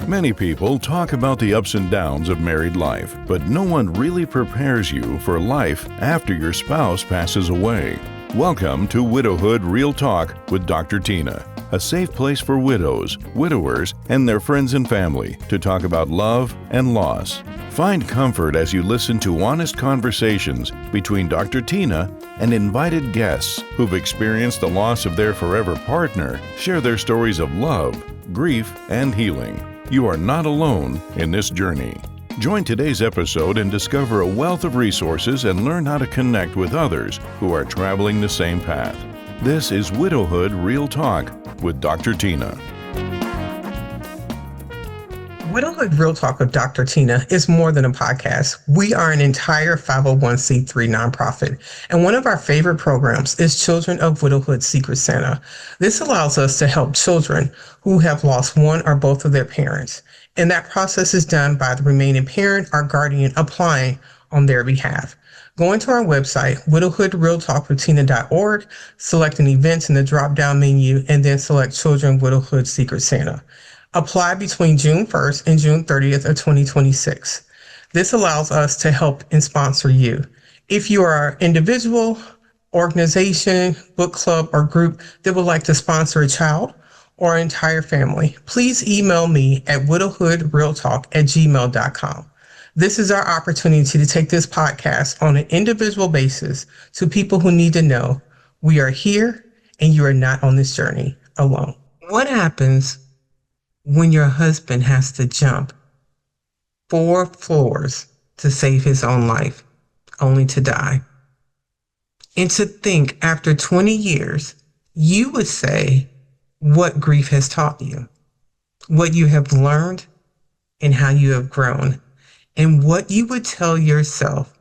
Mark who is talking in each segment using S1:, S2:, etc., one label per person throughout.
S1: Many people talk about the ups and downs of married life, but no one really prepares you for life after your spouse passes away. Welcome to Widowhood Real Talk with Dr. Tina, a safe place for widows, widowers, and their friends and family to talk about love and loss. Find comfort as you listen to honest conversations between Dr. Tina and invited guests who've experienced the loss of their forever partner, share their stories of love, grief, and healing. You are not alone in this journey. Join today's episode and discover a wealth of resources and learn how to connect with others who are traveling the same path. This is Widowhood Real Talk with Dr. Tina.
S2: Widowhood Real Talk with Dr. Tina is more than a podcast. We are an entire 501c3 nonprofit, and one of our favorite programs is Children of Widowhood Secret Santa. This allows us to help children who have lost one or both of their parents, and that process is done by the remaining parent or guardian applying on their behalf. Go into our website, widowhoodrealtalkwithtina.org, select an event in the drop-down menu, and then select Children Widowhood Secret Santa. Apply between June 1st and June 30th of 2026. This allows us to help and sponsor you. If you are an individual, organization, book club, or group that would like to sponsor a child or an entire family, please email me at widowhoodrealtalk@gmail.com. This is our opportunity to take this podcast on an individual basis to people who need to know we are here and you are not on this journey alone. What happens when your husband has to jump 4 floors to save his own life, only to die? And to think after 20 years, you would say what grief has taught you, what you have learned, and how you have grown, and what you would tell yourself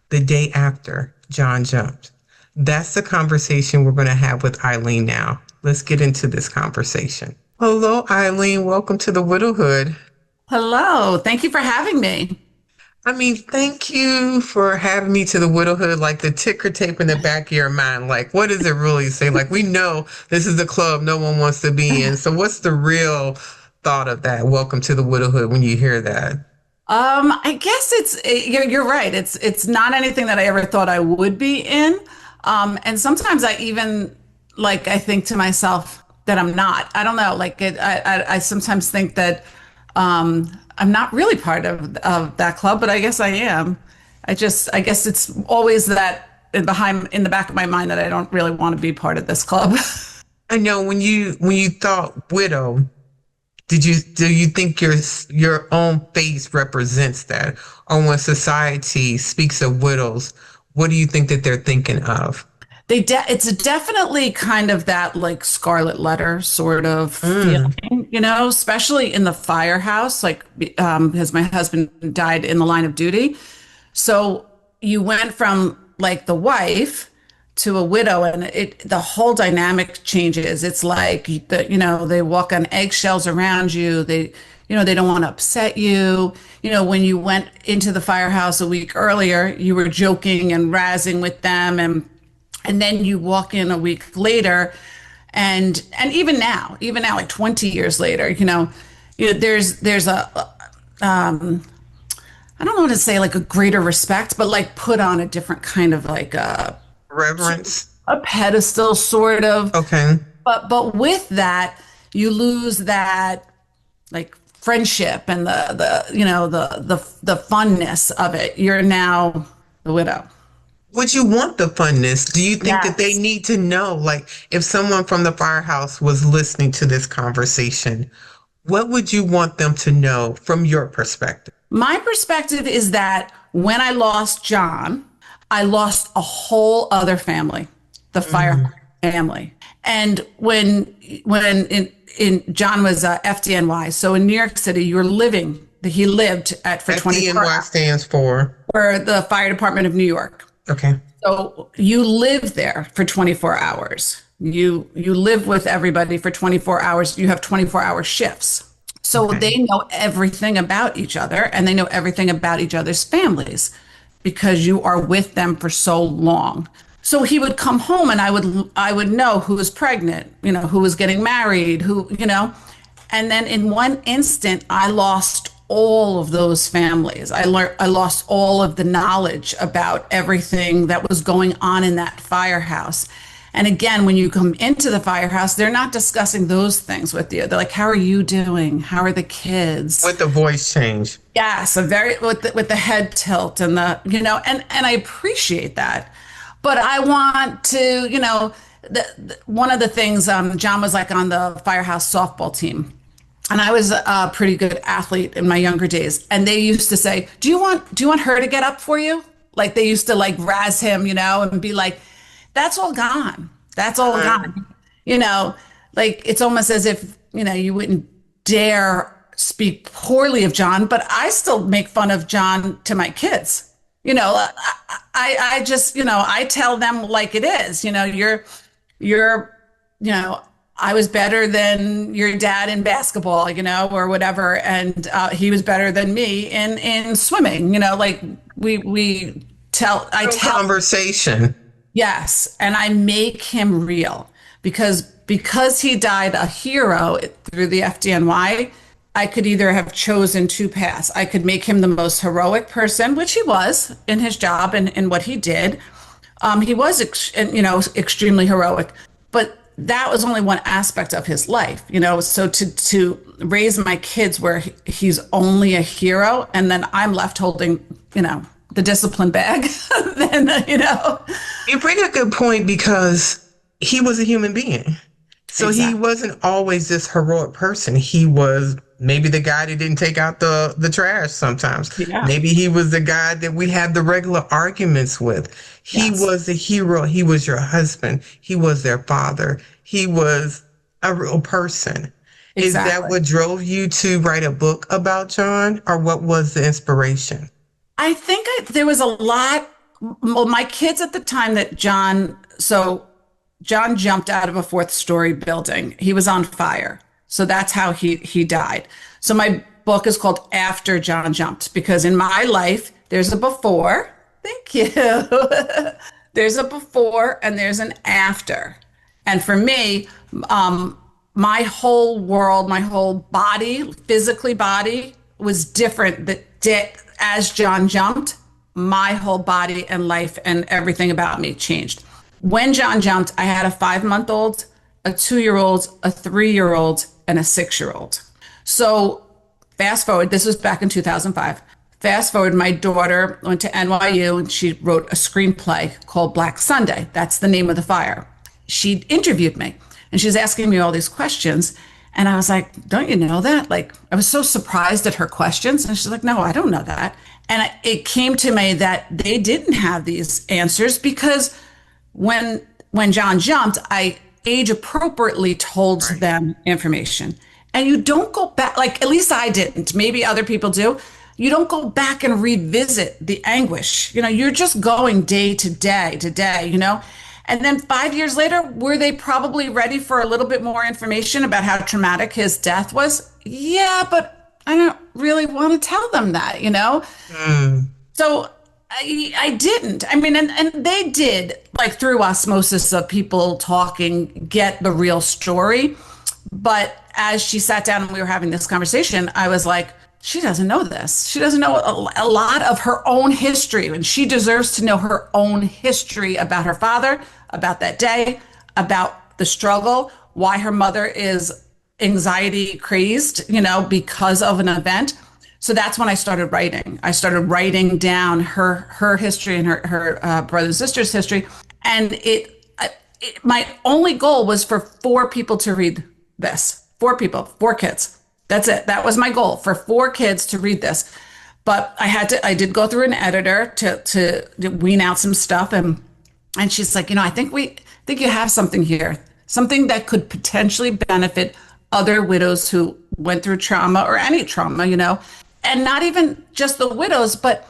S2: the day after John jumped. That's the conversation we're going to have with Eileen now. Let's get into this conversation. Hello, Eileen. Welcome to the Widowhood.
S3: Hello. Thank you for having me.
S2: Thank you for having me to the Widowhood, like the ticker tape in the back of your mind. Like, what does it really say? Like, we know this is the club no one wants to be in. So what's the real thought of that? Welcome to the Widowhood when you hear that.
S3: I guess you're right. It's not anything that I ever thought I would be in. And sometimes I even I think to myself that I'm not. I don't know. I sometimes think that I'm not really part of that club, but I guess I am. I guess it's always that in the back of my mind that I don't really want to be part of this club.
S2: I know when you thought widow, do you think your own face represents that? Or when society speaks of widows, what do you think that they're thinking of?
S3: It's definitely kind of that Scarlet Letter sort of feeling, especially in the Firehouse, because my husband died in the line of duty. So you went from the wife to a widow, and the whole dynamic changes. It's they walk on eggshells around you. They don't want to upset you. When you went into the Firehouse a week earlier, you were joking and razzing with them, and then you walk in a week later, and even now, 20 years later, there's a I don't know what to say, a greater respect, but put on a different kind of
S2: reverence,
S3: a pedestal sort of.
S2: Okay.
S3: But with that, you lose that friendship and the funness of it. You're now the widow.
S2: Would you want the funness? Do you think that they need to know, if someone from the Firehouse was listening to this conversation, what would you want them to know from your perspective?
S3: My perspective is that when I lost John, I lost a whole other family, the Firehouse family. And when John was FDNY, so in New York City, he lived for 24 hours.
S2: FDNY stands for
S3: the Fire Department of New York.
S2: Okay.
S3: So you live there for 24 hours. You live with everybody for 24 hours. You have 24-hour shifts. So they know everything about each other, and they know everything about each other's families because you are with them for so long. So he would come home and I would know who was pregnant, who was getting married, And then in one instant, I lost all of those families. I lost all of the knowledge about everything that was going on in that firehouse. And again, when you come into the firehouse, they're not discussing those things with you. They're like, "How are you doing? How are the kids?"
S2: With the voice change.
S3: Yes, a very with the head tilt and the, and I appreciate that. But I want to, one of the things, John was like on the Firehouse softball team. And I was a pretty good athlete in my younger days. And they used to say, do you want her to get up for you? Like they used to like razz him, and be like, that's all gone. That's all gone. Like it's almost as if, you wouldn't dare speak poorly of John, but I still make fun of John to my kids. I just, I tell them like it is, you're, I was better than your dad in basketball, or whatever. And he was better than me in swimming, like I tell
S2: conversation.
S3: Yes. And I make him real because he died a hero through the FDNY. I could either have chosen two paths. I could make him the most heroic person, which he was in his job and in what he did. He was, extremely heroic, but that was only one aspect of his life, so to raise my kids where he's only a hero and then I'm left holding, the discipline bag, then,
S2: You bring a good point because he was a human being. So He wasn't always this heroic person. He was maybe the guy that didn't take out the trash sometimes. Yeah. Maybe he was the guy that we had the regular arguments with. He was the hero. He was your husband. He was their father. He was a real person. Exactly. Is that what drove you to write a book about John, or what was the inspiration?
S3: I think there was a lot. Well, my kids at the time that John jumped out of a fourth-story building. He was on fire. So that's how he died. So my book is called After John Jumped, because in my life, there's a before. Thank you. There's a before and there's an after. And for me, my whole world, my whole body, physically body, was different as John jumped. My whole body and life and everything about me changed. When John jumped, I had a 5-month-old, a 2-year-old, a 3-year-old, and a 6-year-old. So fast forward, this was back in 2005. Fast forward, my daughter went to NYU and she wrote a screenplay called Black Sunday. That's the name of the fire. She interviewed me and she's asking me all these questions. And I was like, don't you know that? Like, I was so surprised at her questions. And she's like, no, I don't know that. And it came to me that they didn't have these answers because when John jumped, I age appropriately told them information. And you don't go back, like at least I didn't, maybe other people do. You don't go back and revisit the anguish. You're just going day to day to day, And then 5 years later, were they probably ready for a little bit more information about how traumatic his death was? Yeah, but I don't really want to tell them that, So I didn't. I mean, and they did, like through osmosis of people talking, get the real story. But as she sat down and we were having this conversation, I was like, she doesn't know this. She doesn't know a lot of her own history, and she deserves to know her own history about her father, about that day, about the struggle, why her mother is anxiety crazed, because of an event. So that's when I started writing. I started writing down her history and her brothers and sisters' history. And my only goal was for 4 people to read this. 4 people, 4 kids. That's it. That was my goal, for 4 kids to read this. But I did go through an editor to wean out some stuff. And she's like, I think you have something here, something that could potentially benefit other widows who went through trauma or any trauma, and not even just the widows, but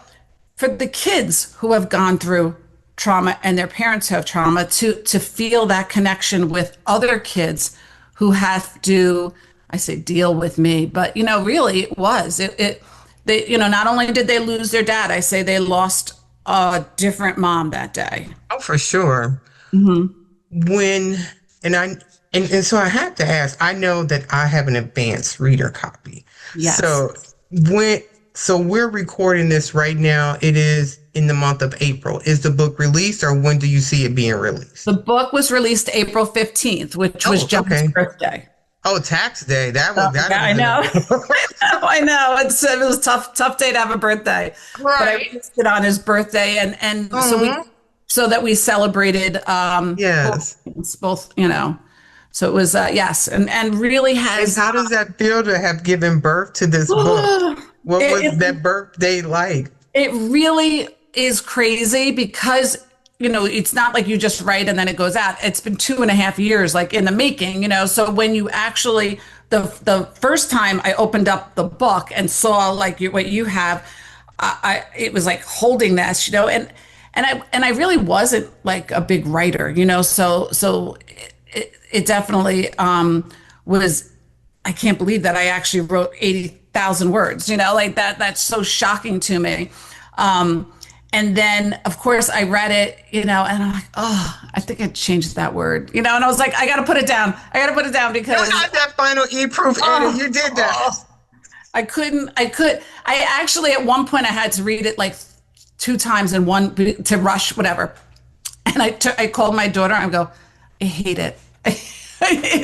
S3: for the kids who have gone through trauma and their parents have trauma, to feel that connection with other kids who have to, I say deal with me, but really it was, they, not only did they lose their dad, I say they lost a different mom that day.
S2: Oh, for sure.
S3: Mm-hmm.
S2: And so I have to ask, I know that I have an advanced reader copy.
S3: Yes.
S2: So we're recording this right now. It is in the month of April. Is the book released, or when do you see it being released?
S3: The book was released April 15th, which was John's birthday.
S2: Oh, tax day.
S3: I know. I know. It was a tough day to have a birthday.
S2: Right.
S3: But I released it on his birthday, and so that we celebrated
S2: yes.
S3: both, So it was yes, and really has.
S2: And how does that feel to have given birth to this book? What was that birthday like?
S3: It really is crazy because, it's not like you just write and then it goes out. It's been 2.5 years, like in the making, So when you actually, the first time I opened up the book and saw like what you have, it was like holding this, and I really wasn't like a big writer, so it definitely was. I can't believe that I actually wrote 80,000 words, like that. That's so shocking to me. And then, of course, I read it, and I'm like, oh, I think I changed that word, and I was like, I got to put it down. Because
S2: you got that final e-proof edit. You did that.
S3: I actually, at one point, I had to read it like 2 times in one to rush, whatever. And I called my daughter. I go, I hate it.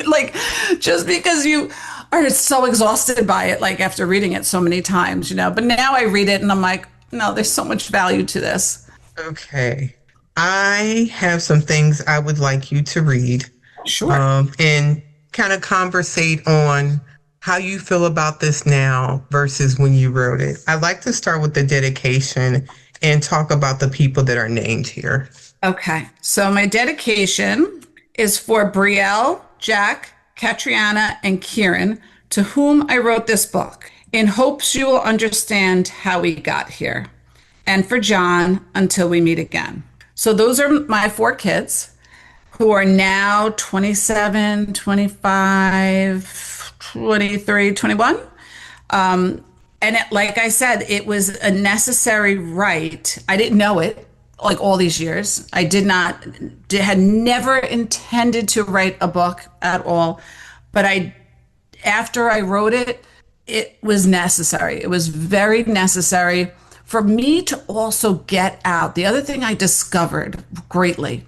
S3: Like, just because you are so exhausted by it, like after reading it so many times, but now I read it and I'm like, no, there's so much value to this.
S2: Okay. I have some things I would like you to read.
S3: Sure.
S2: And kind of conversate on how you feel about this now versus when you wrote it. I'd like to start with the dedication and talk about the people that are named here.
S3: Okay. So my dedication is for Brielle, Jack, Catriana, and Kieran, to whom I wrote this book, in hopes you will understand how we got here. And for John, until we meet again. So those are my 4 kids who are now 27, 25, 23, 21. And like I said, it was a necessary right. I didn't know it like all these years. I had never intended to write a book at all. But after I wrote it, it was necessary. It was very necessary for me to also get out. The other thing I discovered greatly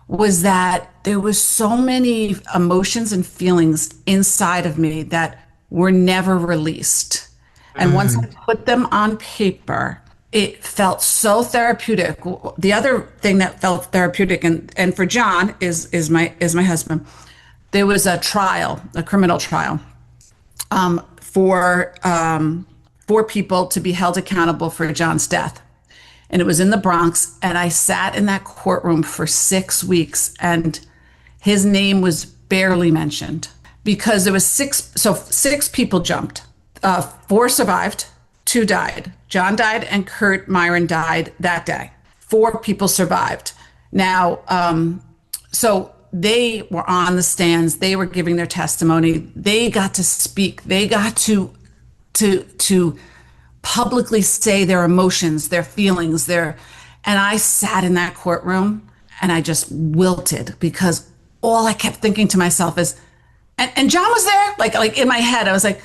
S3: was that there was so many emotions and feelings inside of me that were never released. And once I put them on paper, it felt so therapeutic. The other thing that felt therapeutic, and for John is my husband, there was a criminal trial, for people to be held accountable for John's death. And it was in the Bronx. And I sat in that courtroom for 6 weeks and his name was barely mentioned because there was 6 people jumped. 4 survived, 2 died. John died and Kurt Myron died that day. 4 people survived. Now, so they were on the stands. They were giving their testimony. They got to speak. They got to publicly say their emotions, their feelings, and I sat in that courtroom and I just wilted because all I kept thinking to myself is, and John was there, like in my head, I was like,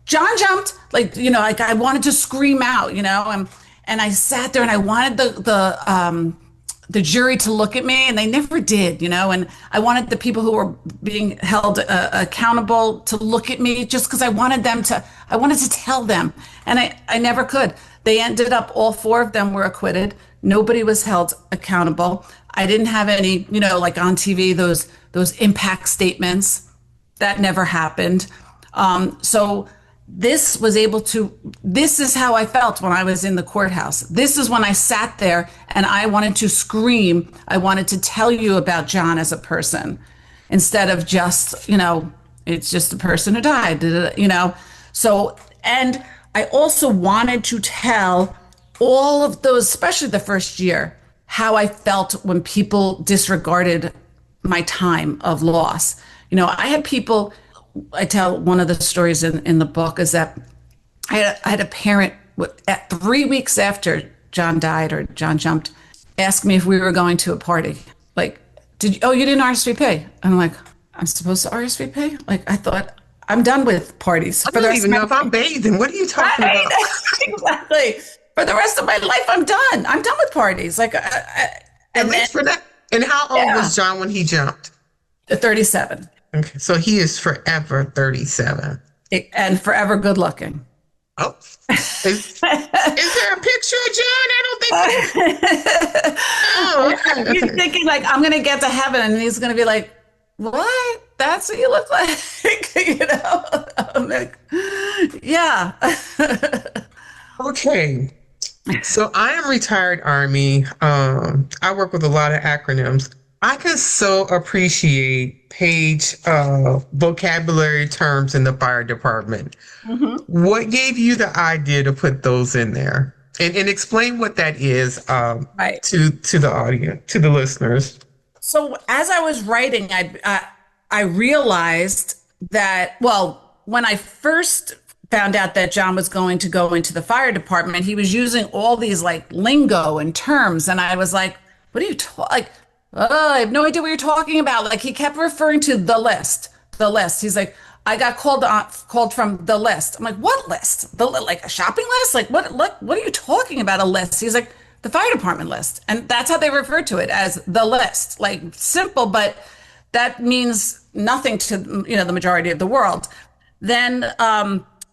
S3: John jumped, like I wanted to scream out, and I sat there and I wanted the jury to look at me and they never did, and I wanted the people who were being held accountable to look at me just because I wanted to tell them. And I never could. They ended up, all 4 of them were acquitted. Nobody was held accountable. I didn't have any, like on TV, those impact statements. That never happened. So this is how I felt when I was in the courthouse. This is when I sat there and I wanted to scream. I wanted to tell you about John as a person instead of just, it's just a person who died, So, and I also wanted to tell all of those, especially the first year, how I felt when people disregarded my time of loss. I had people, I tell one of the stories in the book is that I had a parent at 3 weeks after John died or John jumped, ask me if we were going to a party. Like, you didn't RSVP? And I'm like, I'm supposed to RSVP? Like, I thought I'm done with parties
S2: I
S3: for the
S2: don't
S3: rest
S2: even
S3: of
S2: know if
S3: my
S2: I'm bathing. What are you talking
S3: right.
S2: about?
S3: Exactly. For the rest of my life, I'm done. I'm done with parties. Like,
S2: At
S3: and then
S2: least for that. And how old
S3: yeah,
S2: was John when he jumped?
S3: 37.
S2: Okay, so he is forever 37.
S3: And forever good looking.
S2: Oh, is there a picture of John? I don't think so. Oh, okay,
S3: You're
S2: okay.
S3: thinking like I'm gonna get to heaven and he's gonna be like, "What? That's what you look like," you know? I'm like, yeah.
S2: Okay. So I am retired Army. I work with a lot of acronyms. I can so appreciate page vocabulary terms in the fire department.
S3: Mhm.
S2: What gave you the idea to put those in there? And explain what that is
S3: Right.
S2: to the audience, to the listeners.
S3: So as I was writing, I realized that, well, when I first found out that John was going to go into the fire department, he was using all these like lingo and terms, and I was like, "What are you like? Oh, I have no idea what you're talking about." Like he kept referring to the list, the list. He's like, "I got called from the list." I'm like, "What list? Like a shopping list? Like what are you talking about? A list?" He's like, "The fire department list," and that's how they refer to it, as the list. Like simple, but that means nothing to the majority of the world. Then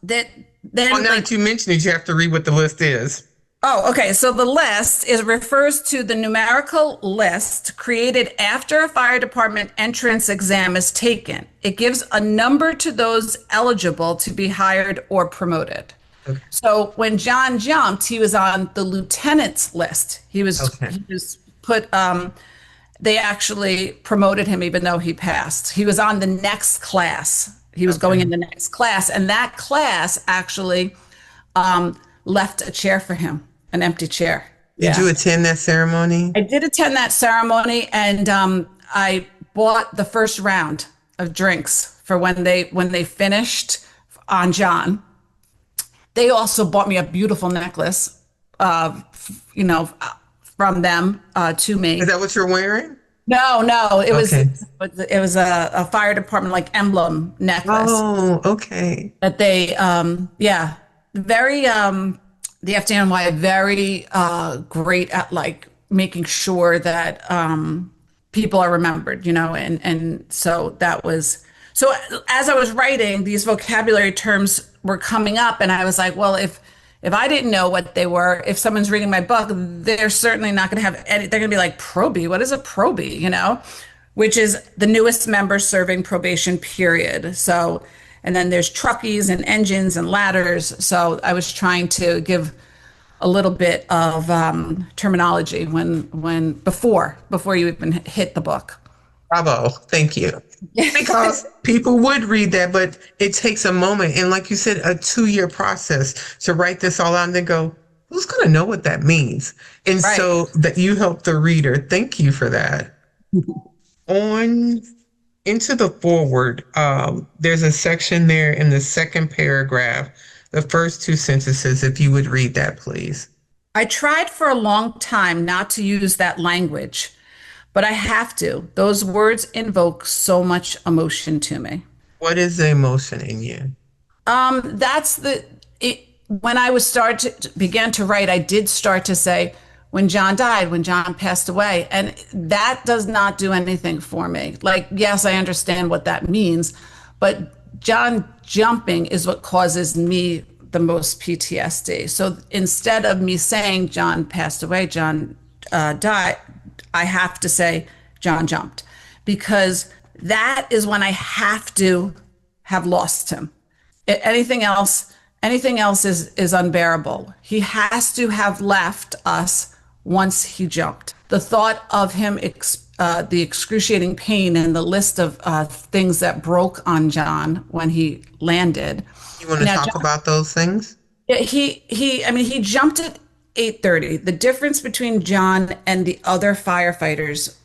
S3: that
S2: Well,
S3: then
S2: now
S3: like
S2: that you mention it, you have to read what the list is.
S3: oh, okay. So the list is refers to the numerical list created after a fire department entrance exam is taken. It gives a number to those eligible to be hired or promoted.
S2: Okay.
S3: So when John jumped, he was on the lieutenant's list.
S2: Okay.
S3: He was put they actually promoted him even though he passed. He was on the next class. He was going
S2: Okay.
S3: in the next class, and that class actually left a chair for him, an empty chair.
S2: Did
S3: Yeah.
S2: you attend that ceremony?
S3: I did attend that ceremony, and I bought the first round of drinks for when they finished on John. They also bought me a beautiful necklace, from them to me.
S2: Is that what you're wearing?
S3: No, no,
S2: Okay.
S3: it was a fire department like emblem necklace
S2: Oh, okay.
S3: that they yeah, very the FDNY very great at like making sure that people are remembered, and so that was so as I was writing, these vocabulary terms were coming up, and I was like, well, if I didn't know what they were, if someone's reading my book, they're certainly not going to have any, they're going to be like, probie, what is a probie, which is the newest member serving probation period. So, and then there's truckies and engines and ladders. So I was trying to give a little bit of terminology before you even hit the book.
S2: Bravo. Thank you. Because people would read that, but it takes a moment. And like you said, a 2-year process to write this all out and then go, who's going to know what that means? And
S3: Right.
S2: so that you help the reader. Thank you for that. On into the forward, there's a section there in the second paragraph, the first 2 sentences, if you would read that, please.
S3: I tried for a long time not to use that language, but I have to. Those words invoke so much emotion to me.
S2: What is the emotion in you?
S3: When I began to write, I did start to say, when John died, when John passed away, and that does not do anything for me. Like, yes, I understand what that means, but John jumping is what causes me the most PTSD. So instead of me saying John passed away, John died, I have to say John jumped, because that is when I have to have lost him. Anything else is unbearable. He has to have left us once he jumped. The thought of him, the excruciating pain and the list of things that broke on John when he landed.
S2: You want to talk about those things?
S3: He jumped at 8:30. The difference between John and the other firefighters.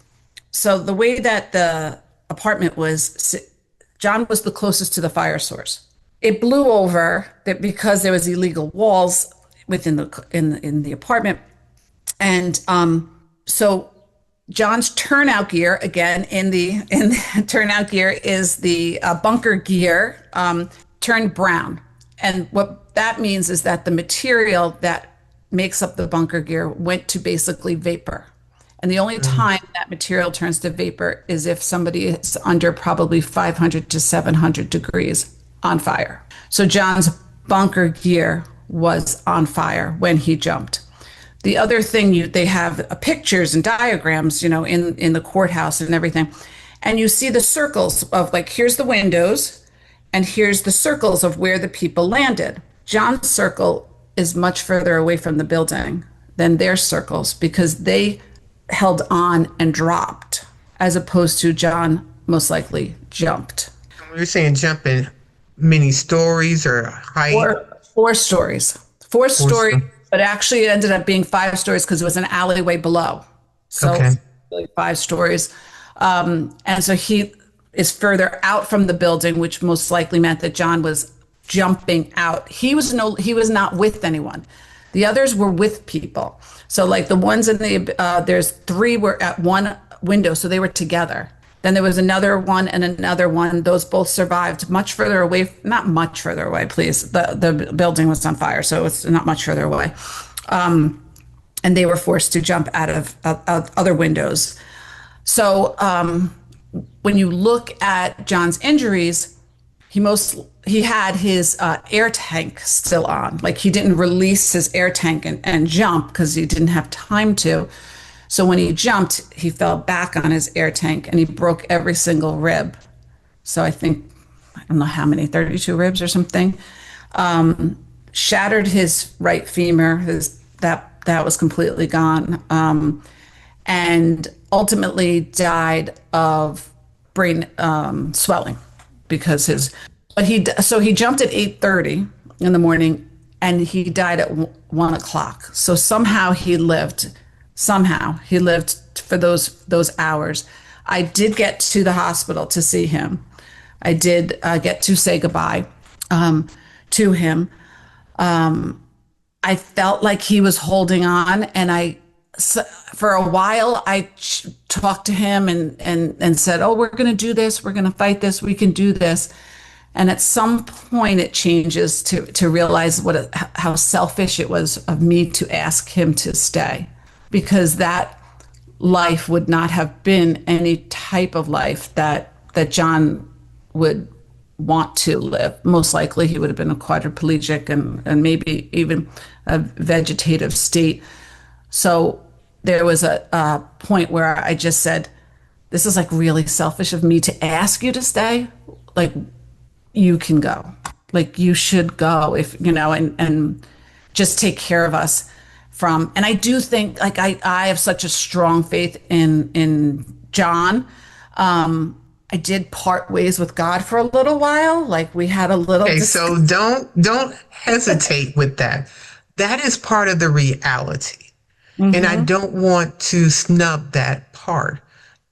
S3: So the way that the apartment was, John was the closest to the fire source. It blew over that because there was illegal walls within in the apartment, and so John's turnout gear, again, in the turnout gear is the bunker gear, turned brown. And what that means is that the material that makes up the bunker gear went to basically vapor. And the only time that material turns to vapor is if somebody is under probably 500 to 700 degrees on fire. So John's bunker gear was on fire when he jumped. The other thing, they have pictures and diagrams, in the courthouse and everything. And you see the circles of like, here's the windows and here's the circles of where the people landed. John's circle is much further away from the building than their circles because they held on and dropped, as opposed to John most likely jumped.
S2: You're saying jumping many stories or height?
S3: Four stories. Four stories, but actually it ended up being 5 stories because it was an alleyway below. So
S2: okay.
S3: It's really 5 stories. And so he is further out from the building, which most likely meant that John was jumping out. He was not with anyone. The others were with people. So like the ones in there's 3 were at one window, so they were together. Then there was another one and another one. Those both survived much further away. Not much further away, please. The building was on fire, so it's not much further away. And they were forced to jump out of other windows. So when you look at John's injuries, he had his air tank still on. Like he didn't release his air tank and jump because he didn't have time to. So when he jumped, he fell back on his air tank and he broke every single rib. So I don't know how many, 32 ribs or something. Shattered his right femur. That was completely gone. And ultimately died of brain swelling because he jumped at 8:30 in the morning and he died at 1 o'clock. So somehow he lived for those hours. I did get to the hospital to see him. I did get to say goodbye to him. I felt like he was holding on, and for a while I talked to him and said, "Oh, we're going to do this. We're going to fight this. We can do this." And at some point it changes to realize how selfish it was of me to ask him to stay, because that life would not have been any type of life that John would want to live. Most likely he would have been a quadriplegic and maybe even a vegetative state. So there was a point where I just said, this is like really selfish of me to ask you to stay. Like, you can go. Like, you should go if, and just take care of us. And I do think, like, I have such a strong faith in John. I did part ways with God for a little while. Like, we had a little.
S2: Okay, so don't hesitate with that. That is part of the reality. Mm-hmm. And I don't want to snub that part.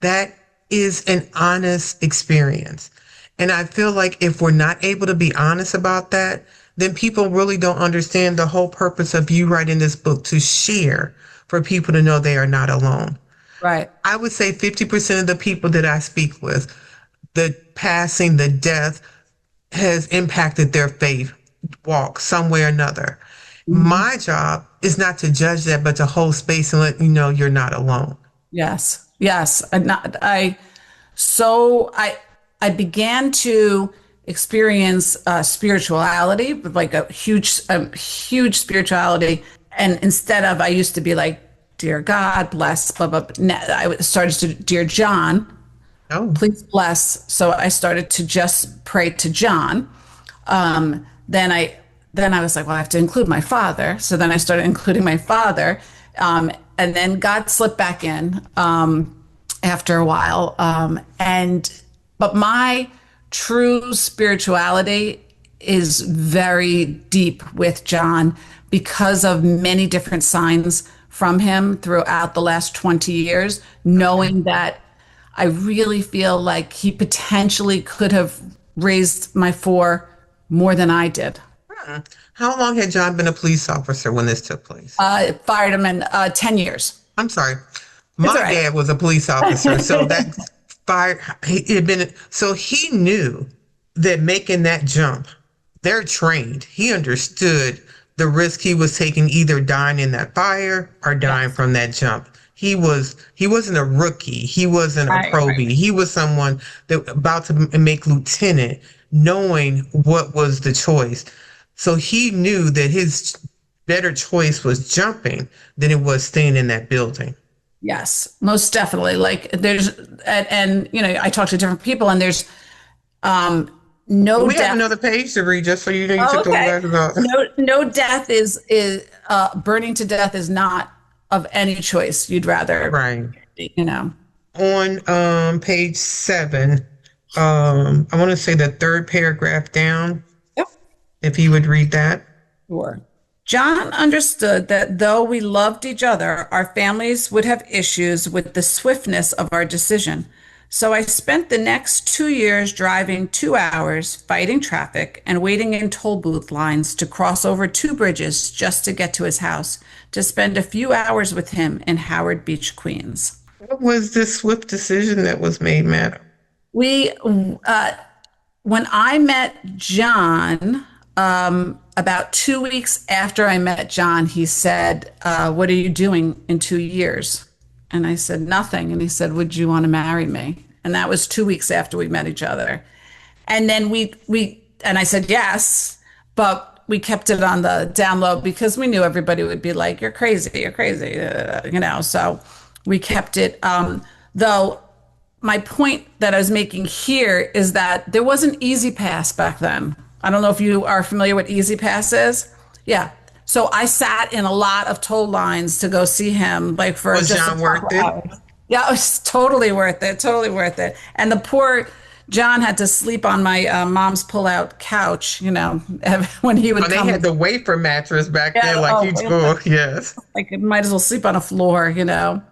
S2: That is an honest experience. And I feel like if we're not able to be honest about that, then people really don't understand the whole purpose of you writing this book, to share, for people to know they are not alone.
S3: Right.
S2: I would say 50% of the people that I speak with, the passing, the death has impacted their faith walk some way or another. Mm-hmm. My job is not to judge that, but to hold space and let you know you're not alone.
S3: Yes. I began to experience spirituality, like a huge spirituality. And instead of, I used to be like, dear God, bless, blah, blah, blah. I started to, dear John, please bless. So I started to just pray to John. Then I was like, well, I have to include my father. So then I started including my father. And then God slipped back in after a while. But my true spirituality is very deep with John because of many different signs from him throughout the last 20 years, knowing that I really feel like he potentially could have raised my 4 more than I did.
S2: How long had John been a police officer when this took place?
S3: Fired him in 10 years.
S2: I'm sorry.
S3: It's all
S2: My
S3: right.
S2: dad was a police officer, so that he had been, so he knew that making that jump, they're trained. He understood the risk he was taking, either dying in that fire or dying
S3: Yes.
S2: from that jump. He wasn't a rookie. He wasn't a
S3: Right.
S2: probie. He was someone that about to make lieutenant, knowing what was the choice. So he knew that his better choice was jumping than it was staying in that building.
S3: Yes, most definitely. Like there's, and you know, I talk to different people, and there's um no
S2: We have
S3: death.
S2: another page to read, just so you know you
S3: Oh,
S2: took those
S3: okay.
S2: glasses off.
S3: No death is burning to death is not of any choice you'd rather,
S2: Right.
S3: you know.
S2: On page 7, I want to say the third paragraph down,
S3: Yep.
S2: if he would read that.
S3: Sure. John understood that though we loved each other, our families would have issues with the swiftness of our decision. So I spent the next 2 years driving 2 hours, fighting traffic, and waiting in toll booth lines to cross over 2 bridges just to get to his house, to spend a few hours with him in Howard Beach, Queens.
S2: What was this swift decision that was made, madam?
S3: We, when I met John, about 2 weeks after I met John, he said, "What are you doing in 2 years?" And I said, "Nothing." And he said, "Would you want to marry me?" And that was 2 weeks after we met each other. And then and I said yes, but we kept it on the down low because we knew everybody would be like, you're crazy, you know. So we kept it. Though my point that I was making here is that there wasn't Easy Pass back then. I don't know if you are familiar with Easy Pass is. Yeah. So I sat in a lot of toll lines to go see him, like for
S2: Was
S3: just a
S2: John worth
S3: couple
S2: it?
S3: hours. Yeah, it was totally worth it. Totally worth it. And the poor John had to sleep on my mom's pull-out couch, you know, when he would
S2: Oh, they
S3: come.
S2: had the wafer mattress back
S3: Yeah,
S2: then, like you
S3: oh,
S2: told. Yes.
S3: like it might as well sleep on a floor, you know.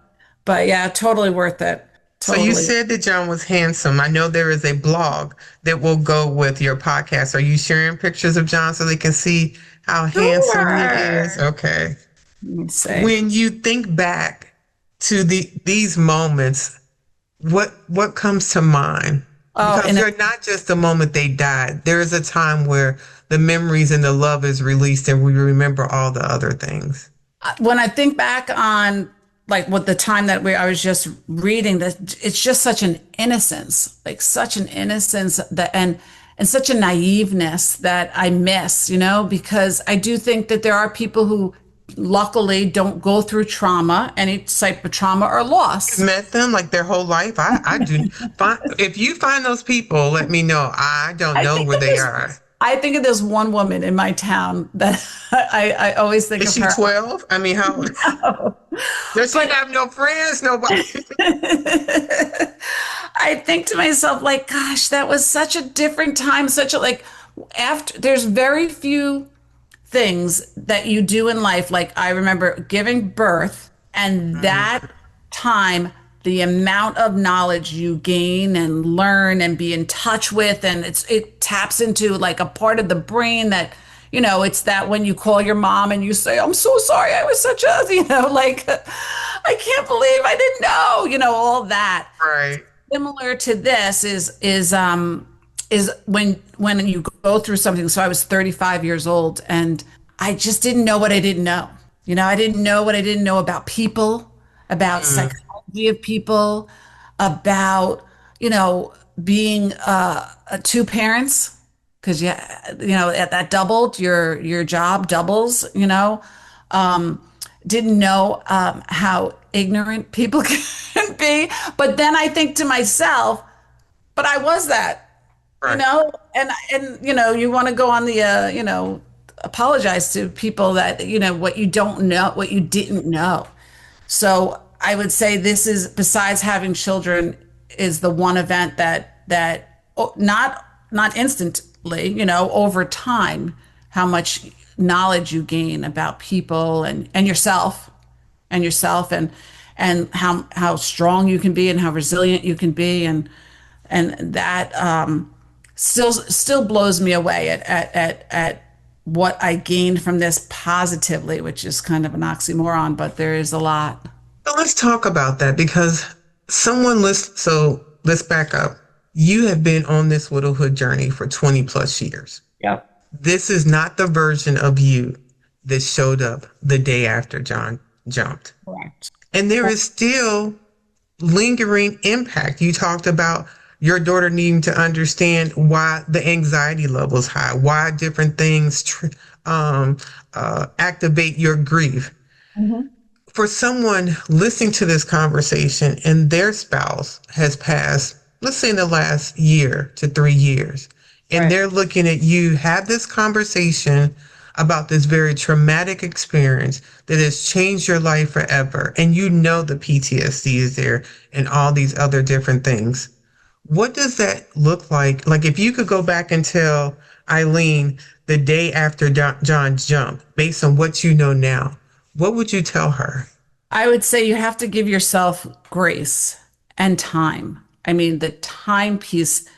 S3: But yeah, totally worth it.
S2: So you
S3: Totally.
S2: said that John was handsome. I know there is a blog that will go with your podcast. Are you sharing pictures of John so they can see how handsome he is?
S3: Sure.
S2: Okay.
S3: Let me see.
S2: When you think back to these moments, what comes to mind?
S3: Oh,
S2: Because
S3: and
S2: they're not just the moment they died. There is a time where the memories and the love is released and we remember all the other things.
S3: when I think back on like what the time that I was just reading, that it's just such an innocence, like such an innocence that and such a naiveness that I miss, you know, because I do think that there are people who luckily don't go through trauma, any type of trauma or loss.
S2: Met them like their whole life. I do. If you find those people, let me know. I don't
S3: I
S2: know
S3: think
S2: where
S3: that
S2: they are.
S3: I think of this one woman in my town that I always think
S2: Is
S3: of
S2: she
S3: her.
S2: 12? I mean, how does she have no friends? Nobody.
S3: I think to myself, like, gosh, that was such a different time, such a like after there's very few things that you do in life. Like I remember giving birth and that time, the amount of knowledge you gain and learn and be in touch with, and it taps into like a part of the brain that, you know, it's that when you call your mom and you say, "I'm so sorry, I was such a," you know, like, "I can't believe I didn't know," you know, all that.
S2: Right.
S3: Similar to this is when you go through something. So I was 35 years old and I just didn't know what I didn't know. You know, I didn't know what I didn't know about people, about psychology of people, about, you know, being two parents, because yeah, you know, that doubled your job doubles, you know. Didn't know how ignorant people can be. But then I think to myself, but I was that, you
S2: Right.
S3: know, and you know, you want to go on the you know, apologize to people that, you know, what you don't know, what you didn't know. So I would say this is, besides having children, is the one event that not instantly, you know, over time, how much knowledge you gain about people and yourself and how strong you can be and how resilient you can be, and that still blows me away at what I gained from this positively, which is kind of an oxymoron, but there is a lot.
S2: So let's talk about that because so let's back up. You have been on this widowhood journey for 20 plus years.
S3: Yep.
S2: This is not the version of you that showed up the day after John jumped.
S3: Correct.
S2: And there is still lingering impact. You talked about your daughter needing to understand why the anxiety level is high, why different things activate your grief.
S3: Mm-hmm.
S2: For someone listening to this conversation and their spouse has passed, let's say in the last year to 3 years, and
S3: Right.
S2: they're looking at you, have this conversation about this very traumatic experience that has changed your life forever, and you know the PTSD is there and all these other different things. What does that look like? Like if you could go back and tell Eileen the day after John jumped, based on what you know now, what would you tell her?
S3: I would say you have to give yourself grace and time. I mean, the time piece,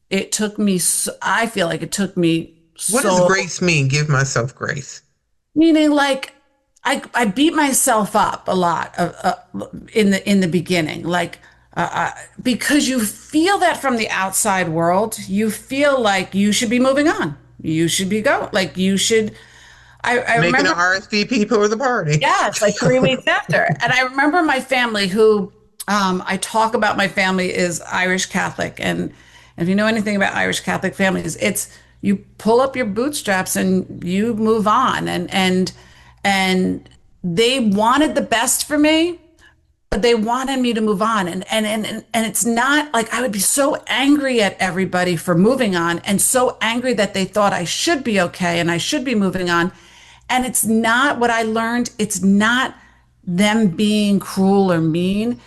S3: it took me, I feel like it took me
S2: What does grace mean? Give myself grace.
S3: meaning like I beat myself up a lot in the beginning, like because you feel that from the outside world, you feel like you should be moving on. You should be going, like you should. I
S2: Making
S3: remember
S2: an RSVP for the party.
S3: yeah, it's like 3 weeks after. And I remember my family who I talk about my family is Irish Catholic. And if you know anything about Irish Catholic families, it's you pull up your bootstraps and you move on. And they wanted the best for me, but they wanted me to move on. And it's not like I would be so angry at everybody for moving on and so angry that they thought I should be okay and I should be moving on. And it's not what I learned. It's not them being cruel or mean.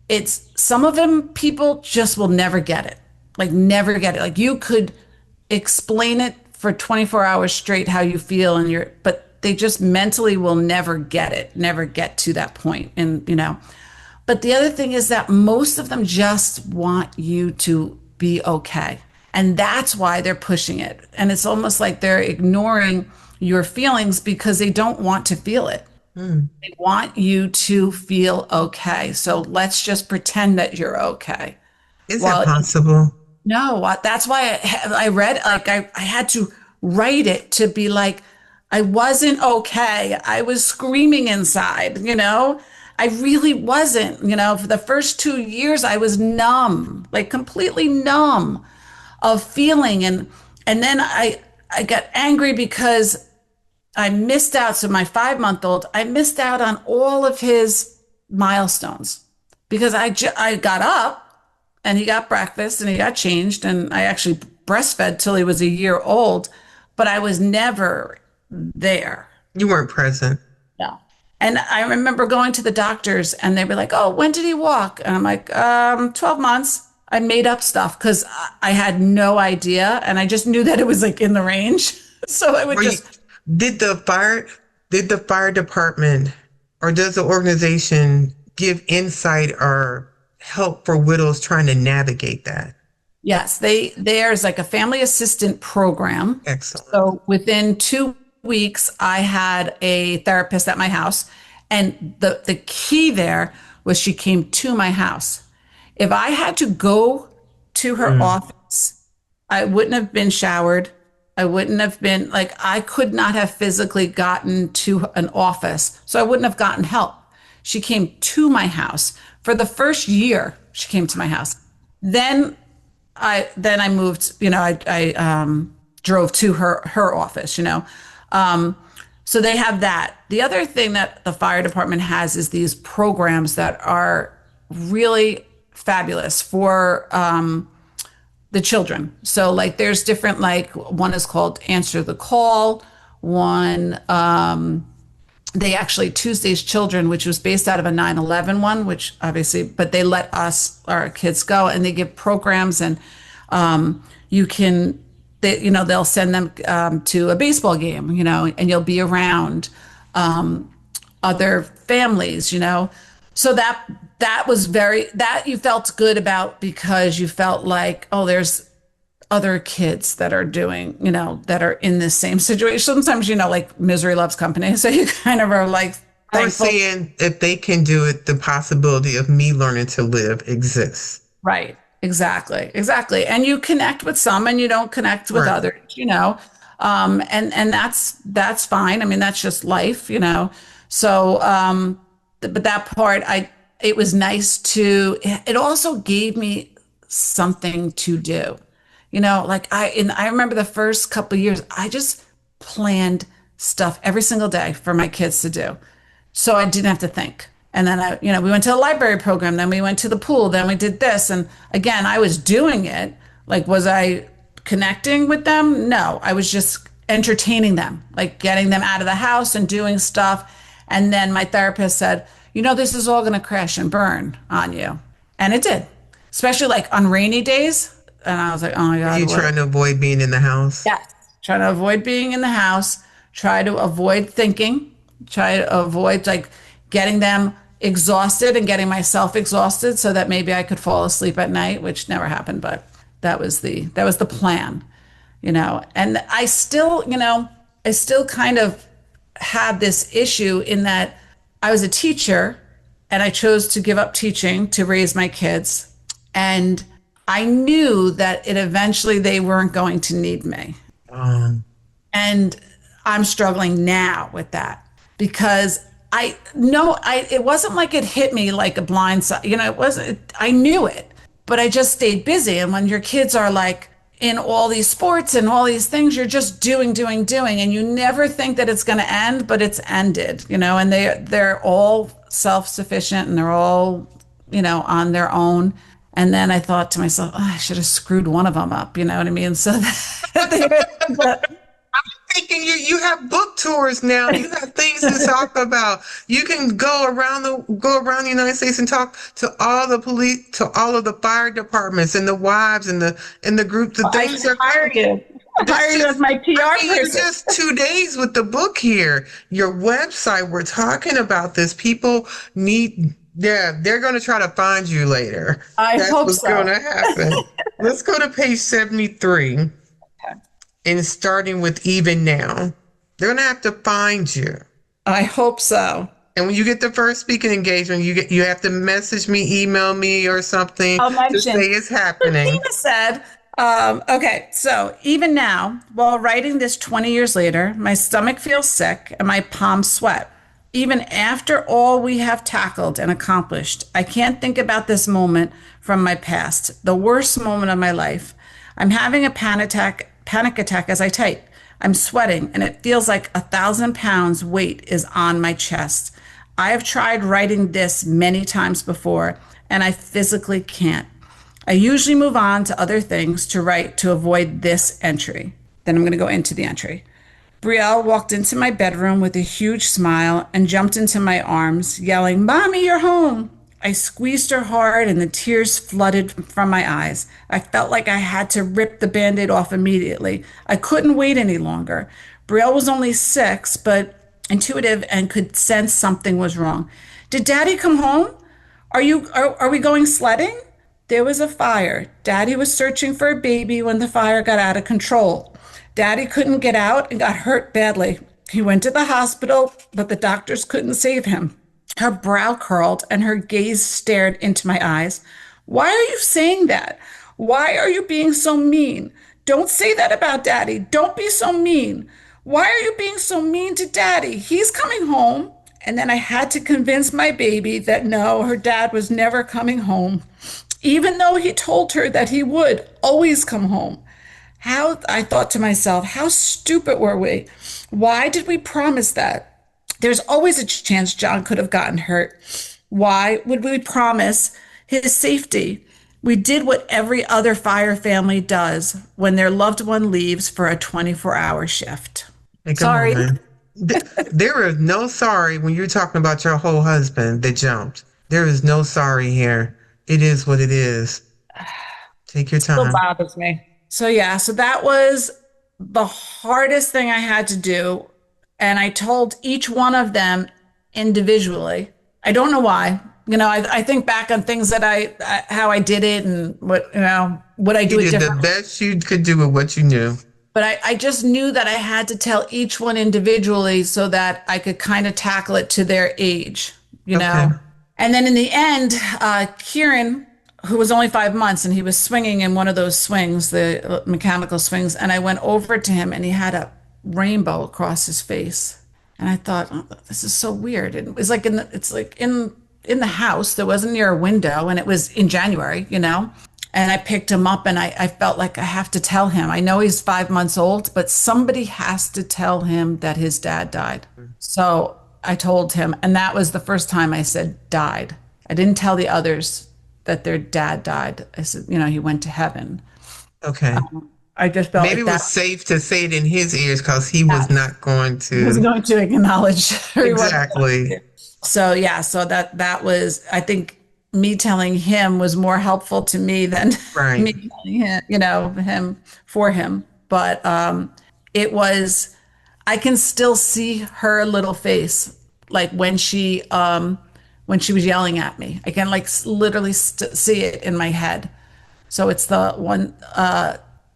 S3: It's some of them people just will never get it. Like never get it. Like you could explain it for 24 hours straight how you feel and but they just mentally will never get it, never get to that point. And but the other thing is that most of them just want you to be okay. And that's why they're pushing it. And it's almost like they're ignoring your feelings because they don't want to feel it. They want you to feel okay. So let's just pretend that you're okay.
S2: Is that possible?
S3: No, that's why I read, like I had to write it to be like, I wasn't okay. I was screaming inside, I really wasn't, for the first 2 years, I was numb, like completely numb of feeling. And then I got angry because I missed out. So my 5-month-old, I missed out on all of his milestones because I got up and he got breakfast and he got changed. And I actually breastfed till he was a year old, but I was never there.
S2: You weren't present.
S3: No. And I remember going to the doctors and they were like, oh, when did he walk? And I'm like, 12 months. I made up stuff because I had no idea. And I just knew that it was like in the range. So it would
S2: Did the fire department or does the organization give insight or help for widows trying to navigate that?
S3: Yes, there's like a family assistant program.
S2: Excellent.
S3: So within 2 weeks, I had a therapist at my house. And the key there was she came to my house. If I had to go to her office, I wouldn't have been showered. I wouldn't have been I could not have physically gotten to an office. So I wouldn't have gotten help. She came to my house for the first year. She came to my house. Then I moved, I drove to her office, so they have that. The other thing that the fire department has is these programs that are really fabulous for, the children. So like there's different, one is called Answer the Call. One, they actually Tuesday's Children, which was based out of a 9/11 one, which obviously, but they let our kids go and they give programs and they'll send them to a baseball game, and you'll be around other families, So that was that you felt good about because you felt like, oh, there's other kids that are doing, that are in this same situation. Sometimes, like misery loves company. So you kind of are like,
S2: Or saying if they can do it, the possibility of me learning to live exists.
S3: Right. Exactly. Exactly. And you connect with some and you don't connect with
S2: Right.
S3: others, you know. And that's fine. I mean, that's just life, you know. So but that part it was nice to it also gave me something to do. You know, like I remember the first couple of years, I just planned stuff every single day for my kids to do. So I didn't have to think. And then we went to the library program, then we went to the pool, then we did this. And again, I was doing it. Like, was I connecting with them? No, I was just entertaining them, like getting them out of the house and doing stuff. And then my therapist said, this is all going to crash and burn on you. And it did, especially like on rainy days. And I was like, oh my God.
S2: Are you trying to avoid being in the house?
S3: Yes. Trying to avoid being in the house, try to avoid thinking, try to avoid like getting them exhausted and getting myself exhausted so that maybe I could fall asleep at night, which never happened, but that was the plan, And I still kind of had this issue in that I was a teacher and I chose to give up teaching to raise my kids. And I knew that eventually they weren't going to need me. And I'm struggling now with that because it wasn't like it hit me like a blind side. It wasn't, I knew it, but I just stayed busy. And when your kids are like in all these sports and all these things, you're just doing, and you never think that it's going to end, but it's ended, and they're all self-sufficient and they're all, on their own. And then I thought to myself, I should have screwed one of them up. You know what I mean? So
S2: thinking you have book tours now. You have things to talk about. You can go around the United States and talk to all the police, to all of the fire departments and the wives and the group. The things
S3: I hire you. I hire you as my PR person.
S2: Just 2 days with the book here. Your website. We're talking about this. People need. Yeah, they're going to try to find you later.
S3: That's what's
S2: going to happen. Let's go to page 73. Okay. And starting with even now. They're going to have to find you.
S3: I hope so.
S2: And when you get the first speaking engagement, you have to message me, email me or something to say it's happening.
S3: Tina said, okay, so even now, while writing this 20 years later, my stomach feels sick and my palms sweat. Even after all we have tackled and accomplished, I can't think about this moment from my past, the worst moment of my life. I'm having a panic attack as I type. I'm sweating and it feels like 1,000 pounds weight is on my chest. I have tried writing this many times before and I physically can't. I usually move on to other things to write to avoid this entry. Then I'm going to go into the entry. Brielle walked into my bedroom with a huge smile and jumped into my arms, yelling, "Mommy, you're home." I squeezed her hard and the tears flooded from my eyes. I felt like I had to rip the Band-Aid off immediately. I couldn't wait any longer. Brielle was only 6, but intuitive and could sense something was wrong. "Did Daddy come home? Are we going sledding?" There was a fire. Daddy was searching for a baby when the fire got out of control. Daddy couldn't get out and got hurt badly. He went to the hospital, but the doctors couldn't save him. Her brow curled and her gaze stared into my eyes. "Why are you saying that? Why are you being so mean? Don't say that about Daddy. Don't be so mean. Why are you being so mean to Daddy? He's coming home." And then I had to convince my baby that no, her dad was never coming home, even though he told her that he would always come home. I thought to myself, how stupid were we? Why did we promise that? There's always a chance John could have gotten hurt. Why would we promise his safety? We did what every other fire family does when their loved one leaves for a 24-hour shift.
S2: Hey,
S3: sorry.
S2: On, there is no sorry when you're talking about your whole husband that jumped. There is no sorry here. It is what it is. Take your time.
S3: It still bothers me. So that was the hardest thing I had to do. And I told each one of them individually. I don't know why. I think back on things that how I did it and what I do it differently.
S2: You did the best you could do with what you knew.
S3: but I just knew that I had to tell each one individually so that I could kind of tackle it to their age, you
S2: Okay.
S3: know? And then in the end, Kieran, who was only 5 months, and he was swinging in one of those swings, the mechanical swings, and I went over to him and he had a rainbow across his face. And I thought, oh, this is so weird. And it was like it's like in the house that wasn't near a window, and it was in January, you know? And I picked him up and I felt like I have to tell him. I know he's 5 months old, but somebody has to tell him that his dad died. So I told him, and that was the first time I said died. I didn't tell the others that their dad died. I said, you know, he went to heaven.
S2: Okay.
S3: I just felt
S2: Maybe
S3: like
S2: it
S3: that
S2: was safe to say it in his ears because he was not going
S3: was
S2: to.
S3: going to acknowledge
S2: Exactly.
S3: So yeah, so that was, I think me telling him was more helpful to me than
S2: Right.
S3: me telling him, you know, him for him. But it was, I can still see her little face, like when she was yelling at me. I can like literally see it in my head. So it's the one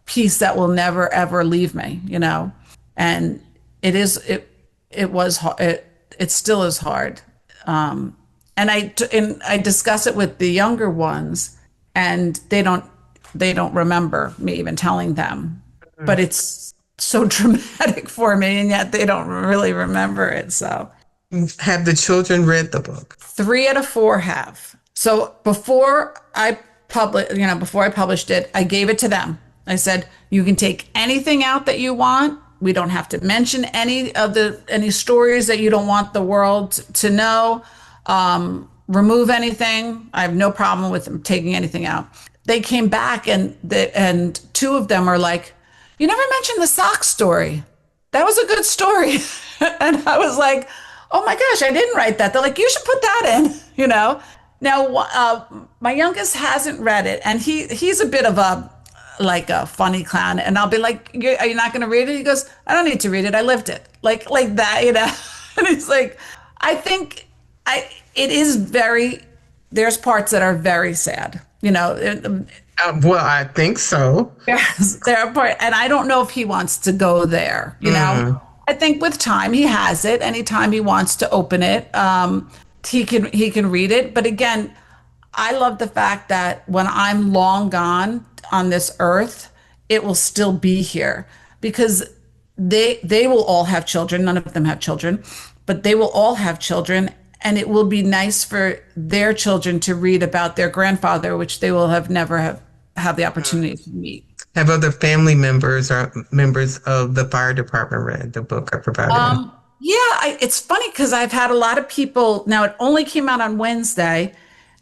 S3: piece that will never ever leave me, you know. And it was it still is hard. And I discuss it with the younger ones, and they don't remember me even telling them. But it's so dramatic for me, and yet they don't really remember it. So
S2: Have the children read the book?
S3: 3 out of 4 have. So before I published it, I gave it to them. I said, you can take anything out that you want. We don't have to mention any stories that you don't want the world to know. Remove anything. I have no problem with them taking anything out. They came back and 2 of them are like, you never mentioned the sock story. That was a good story. And I was like, oh my gosh, I didn't write that. They're like, you should put that in, you know? Now, my youngest hasn't read it, and he's a bit of a funny clown. And I'll be like, are you not going to read it? He goes, I don't need to read it. I lived it. Like that, you know? And he's like, I think it is there's parts that are very sad, you know?
S2: Well, I think so.
S3: Yes, there are parts, and I don't know if he wants to go there, you know? I think with time he has it. Anytime he wants to open it, he can read it. But again, I love the fact that when I'm long gone on this earth, it will still be here, because they will all have children. None of them have children, but they will all have children, and it will be nice for their children to read about their grandfather, which they will never have the opportunity to meet.
S2: Have other family members or members of the fire department read the book I provided?
S3: Yeah, it's funny because I've had a lot of people. Now, it only came out on Wednesday,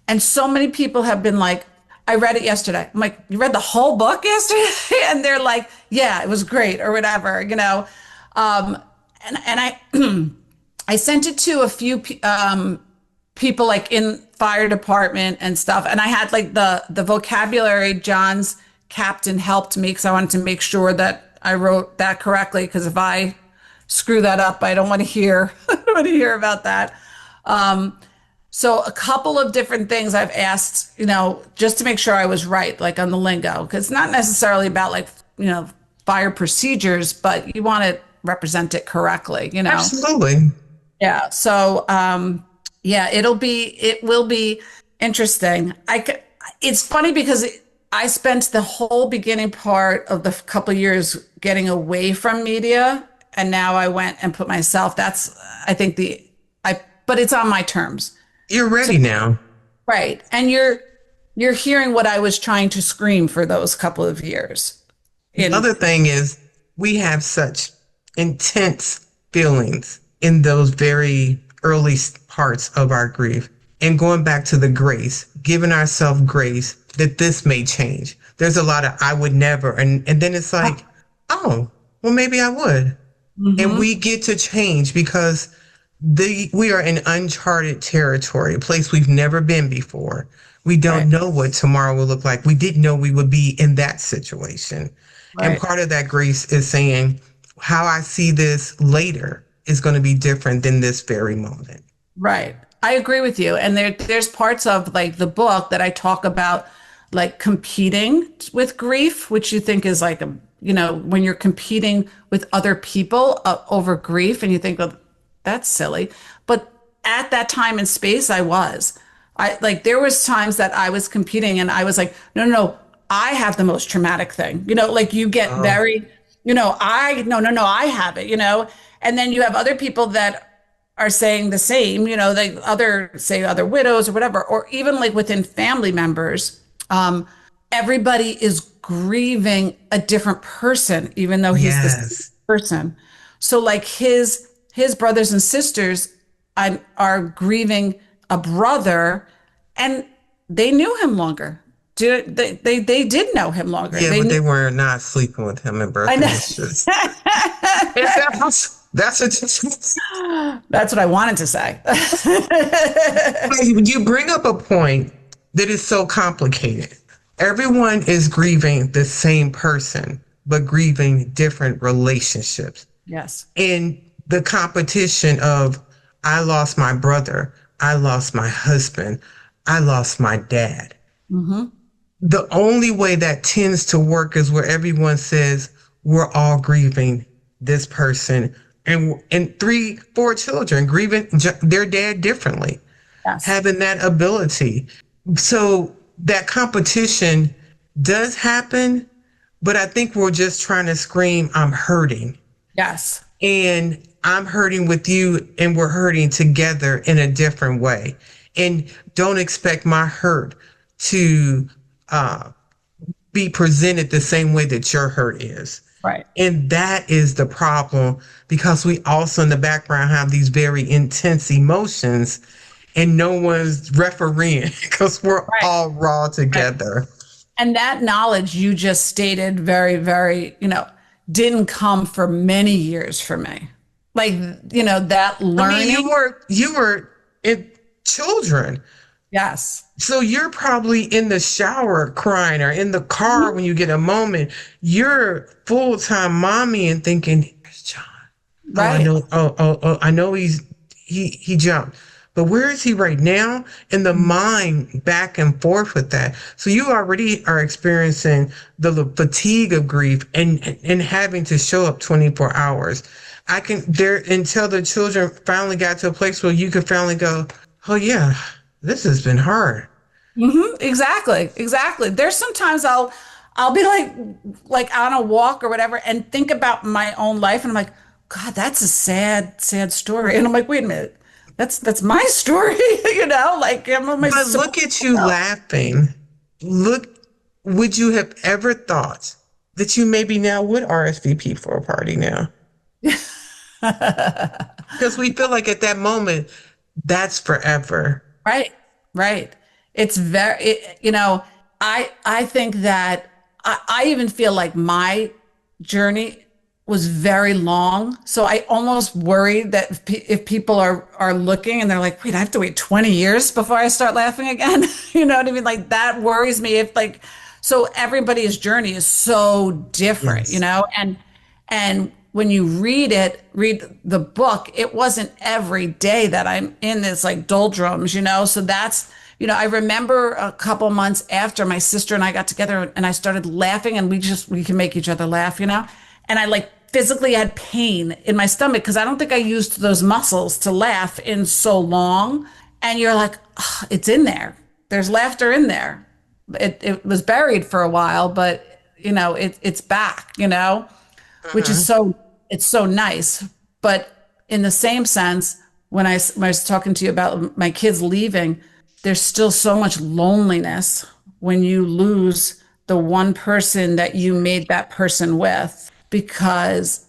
S3: and so many people have been like, I read it yesterday. I'm like, you read the whole book yesterday? And they're like, yeah, it was great, or whatever, you know. And I I sent it to a few people like in fire department and stuff, and I had like the vocabulary. John's captain helped me because I wanted to make sure that I wrote that correctly, because if I screw that up, I don't want to hear about that. So a couple of different things I've asked, you know, just to make sure I was right, like on the lingo, because it's not necessarily about like, you know, fire procedures, but you want to represent it correctly, you know.
S2: Absolutely.
S3: Yeah. So yeah, it will be interesting. It's funny because I spent the whole beginning part of the couple of years getting away from media, and now I went and put myself. That's, I think but it's on my terms.
S2: You're ready now.
S3: Right. And you're hearing what I was trying to scream for those couple of years.
S2: The other thing is, we have such intense feelings in those very early parts of our grief. And going back to the grace, giving ourselves grace that this may change. There's a lot of I would never. And then it's like, oh, well, maybe I would. Mm-hmm. And we get to change because we are in uncharted territory, a place we've never been before. We don't know what tomorrow will look like. We didn't know we would be in that situation. Right. And part of that grace is saying, how I see this later is going to be different than this very moment. Right. I agree with you. And there's parts of like the book that I talk about, like competing with grief, which you think is like a
S3: when you're competing with other people over grief, and you think, well, that's silly. But at that time and space, there was times that I was competing and I was like, no, no, no, I have the most traumatic thing. Like you get very, no, I have it, and then you have other people that are saying the same, they other widows or whatever, or even like within family members, everybody is grieving a different person, even though he's the same person. So like his brothers and sisters are grieving a brother, and they knew him longer. They did know him longer.
S2: Yeah, they were not sleeping with him in birth. That's
S3: what I wanted to say.
S2: You bring up a point that is so complicated. Everyone is grieving the same person, but grieving different relationships.
S3: Yes.
S2: In the competition of, I lost my brother, I lost my husband, I lost my dad. Mm-hmm. The only way that tends to work is where everyone says, we're all grieving this person. And 3-4 children grieving their dad differently, having that ability. So that competition does happen, but I think we're just trying to scream, I'm hurting.
S3: Yes.
S2: And I'm hurting with you, and we're hurting together in a different way. And don't expect my hurt to be presented the same way that your hurt is.
S3: Right.
S2: And that is the problem, because we also in the background have these very intense emotions, and no one's refereeing because we're all raw together.
S3: Right. And that knowledge you just stated very, very, didn't come for many years for me. Like, that learning.
S2: I mean, you were children.
S3: Yes.
S2: So you're probably in the shower crying, or in the car when you get a moment. You're full-time mommy and thinking, "Where's John?
S3: Right.
S2: I know he jumped, but where is he right now?" And the mind back and forth with that. So you already are experiencing the fatigue of grief and having to show up 24 hours. Until the children finally got to a place where you could finally go, "Oh yeah, this has been hard."
S3: Mm-hmm. Exactly. There's sometimes I'll be like on a walk or whatever and think about my own life, and I'm like, God, that's a sad story. And I'm like, wait a minute, that's my story,
S2: But look at you laughing. Would you have ever thought that you maybe now would RSVP for a party now? Because we feel like at that moment, that's forever.
S3: Right. It's very, I think that I even feel like my journey was very long. So I almost worried that if people are looking and they're like, wait, I have to wait 20 years before I start laughing again. You know what I mean? Like that worries me so everybody's journey is so different, and when you read the book, it wasn't every day that I'm in this like doldrums, so that's, I remember a couple months after my sister and I got together and I started laughing, and we can make each other laugh, and I physically had pain in my stomach because I don't think I used those muscles to laugh in so long. And you're like, oh, it's in there. There's laughter in there. It was buried for a while, but it's back, which is it's so nice. But in the same sense, when I was talking to you about my kids leaving, there's still so much loneliness when you lose the one person that you made that person with, because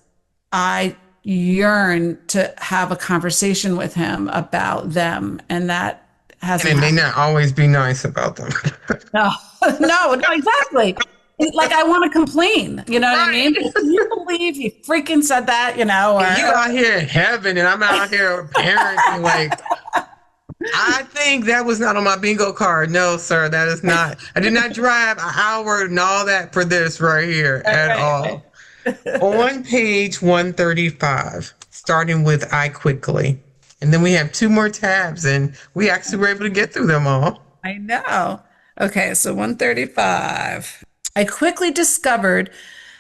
S3: I yearn to have a conversation with him about them, and that hasn't
S2: happened. It may not always be nice about them.
S3: No, exactly. Like I want to complain, you know what I mean? Can you believe he freaking said that, or
S2: you out here in heaven and I'm out here parenting like, I think that was not on my bingo card. No, sir, that is not. I did not drive an hour and all that for this right here at all. On page 135, starting with I quickly. And then we have 2 more tabs and we actually were able to get through them all.
S3: I know. Okay, so 135. I quickly discovered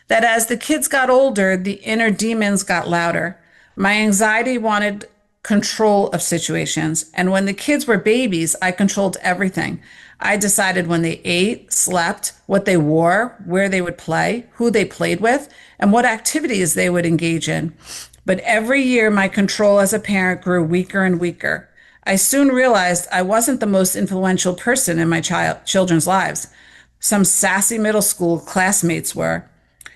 S3: That as the kids got older, the inner demons got louder. My anxiety wanted control of situations. And when the kids were babies, I controlled everything. I decided when they ate, slept, what they wore, where they would play, who they played with, and what activities they would engage in. But every year, my control as a parent grew weaker and weaker. I soon realized I wasn't the most influential person in my children's lives. Some sassy middle school classmates were.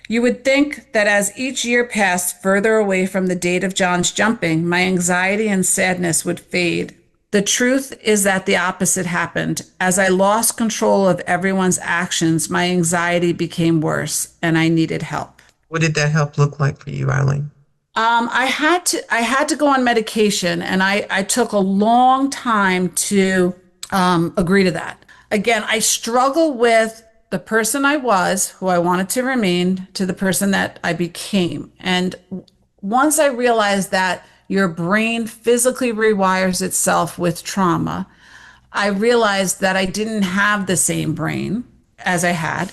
S3: You would think that as each year passed further away from the date of John's jumping, my anxiety and sadness would fade. The truth is that the opposite happened. As I lost control of everyone's actions, my anxiety became worse and I needed help.
S2: What did that help look like for you, Eileen?
S3: I had to go on medication, and I took a long time to agree to that. Again, I struggle with the person I was, who I wanted to remain, to the person that I became. And once I realized that your brain physically rewires itself with trauma, I realized that I didn't have the same brain as I had,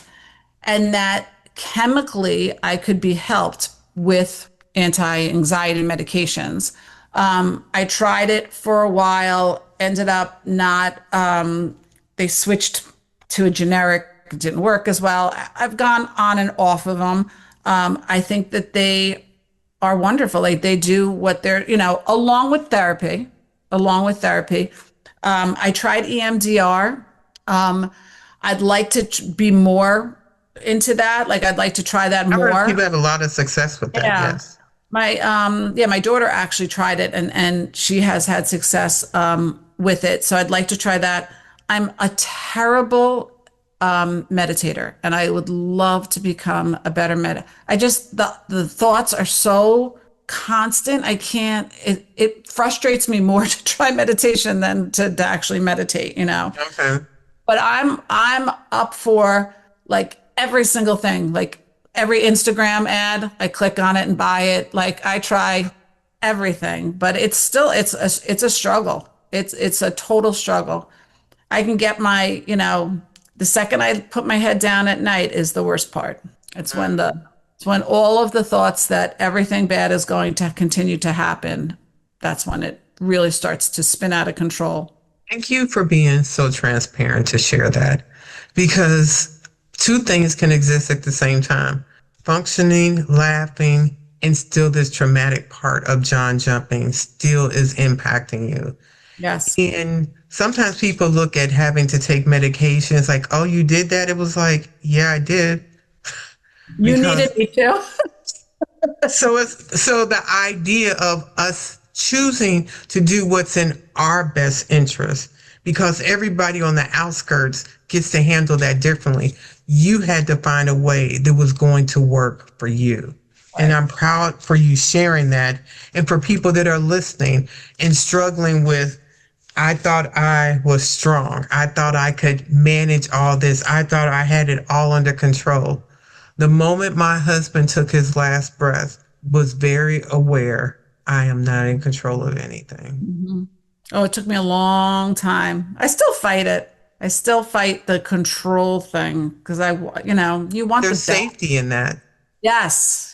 S3: and that chemically I could be helped with anti-anxiety medications. I tried it for a while, ended up not, they switched to a generic, didn't work as well. I've gone on and off of them. I think that they are wonderful. Like they do what they're, along with therapy. I tried EMDR. I'd like to be more into that. Like I'd like to try that more.
S2: I heard people have a lot of success with that.
S3: Yeah.
S2: Yes.
S3: My daughter actually tried it and she has had success with it. So I'd like to try that. I'm a terrible meditator, and I would love to become a better the thoughts are so constant. I can't, it frustrates me more to try meditation than to actually meditate,
S2: Okay.
S3: But I'm up for like every single thing, like every Instagram ad, I click on it and buy it. Like I try everything, but it's still, it's a struggle. It's a total struggle. I can get my, the second I put my head down at night is the worst part. It's when all of the thoughts that everything bad is going to continue to happen. That's when it really starts to spin out of control.
S2: Thank you for being so transparent to share that, because two things can exist at the same time: functioning, laughing, and still this traumatic part of John jumping still is impacting you.
S3: Yes.
S2: And sometimes people look at having to take medications like, oh, you did that? It was like, yeah, I did.
S3: You needed me too.
S2: So the idea of us choosing to do what's in our best interest, because everybody on the outskirts gets to handle that differently. You had to find a way that was going to work for you. Right. And I'm proud for you sharing that. And for people that are listening and struggling with, I thought I was strong. I thought I could manage all this. I thought I had it all under control. The moment my husband took his last breath, was very aware I am not in control of anything.
S3: Mm-hmm. Oh, it took me a long time. I still fight it. I still fight the control thing because you want
S2: There's safety in that.
S3: Yes,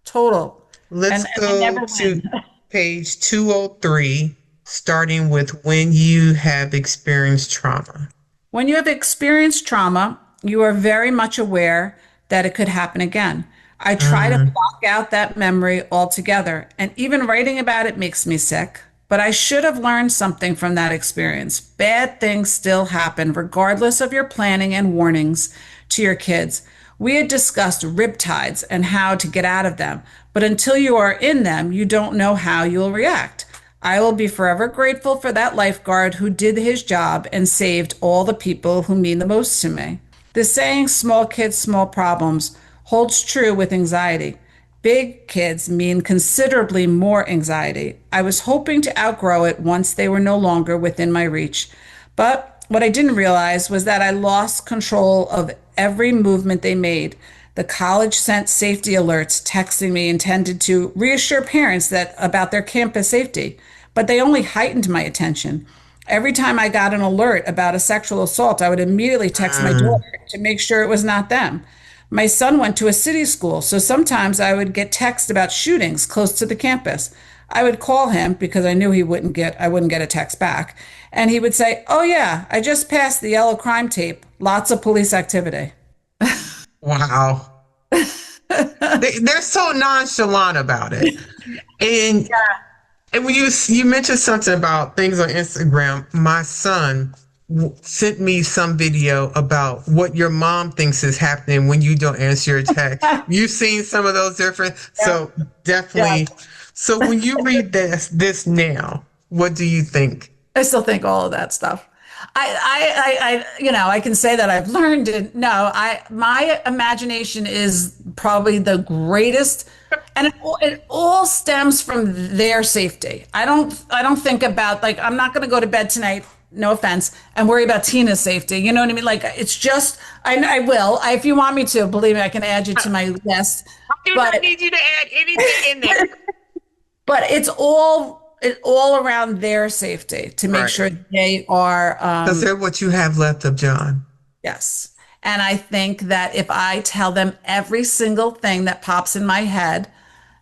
S3: total.
S2: Let's go to page 203, starting with when you have experienced trauma.
S3: When you have experienced trauma, you are very much aware that it could happen again. I try to block out that memory altogether, and even writing about it makes me sick. But I should have learned something from that experience. Bad things still happen, regardless of your planning and warnings to your kids. We had discussed riptides and how to get out of them, but until you are in them, you don't know how you'll react. I will be forever grateful for that lifeguard who did his job and saved all the people who mean the most to me. The saying, small kids, small problems, holds true with anxiety. Big kids mean considerably more anxiety. I was hoping to outgrow it once they were no longer within my reach. But what I didn't realize was that I lost control of every movement they made. The college sent safety alerts texting me intended to reassure parents about their campus safety, but they only heightened my attention. Every time I got an alert about a sexual assault, I would immediately text my daughter to make sure it was not them. My son went to a city school, so sometimes I would get texts about shootings close to the campus. I would call him because I knew I wouldn't get a text back. And he would say, "Oh yeah, I just passed the yellow crime tape. Lots of police activity."
S2: Wow. They're so nonchalant about it. And and when you mentioned something about things on Instagram, my son sent me some video about what your mom thinks is happening when you don't answer your text. You've seen some of those different, so definitely.
S3: Yeah.
S2: So when you read this now, what do you think?
S3: I still think all of that stuff. I can say that I've learned it. No, my imagination is probably the greatest, and it all stems from their safety. I don't think about, like, I'm not going to go to bed tonight, no offense, and worry about Tina's safety. You know what I mean? Like, it's just, I will, if you want me to, believe me, I can add you to my list.
S2: I do not need you to add anything in there.
S3: But it's all around their safety to make sure they are.
S2: Because they're what you have left of John.
S3: Yes. And I think that if I tell them every single thing that pops in my head,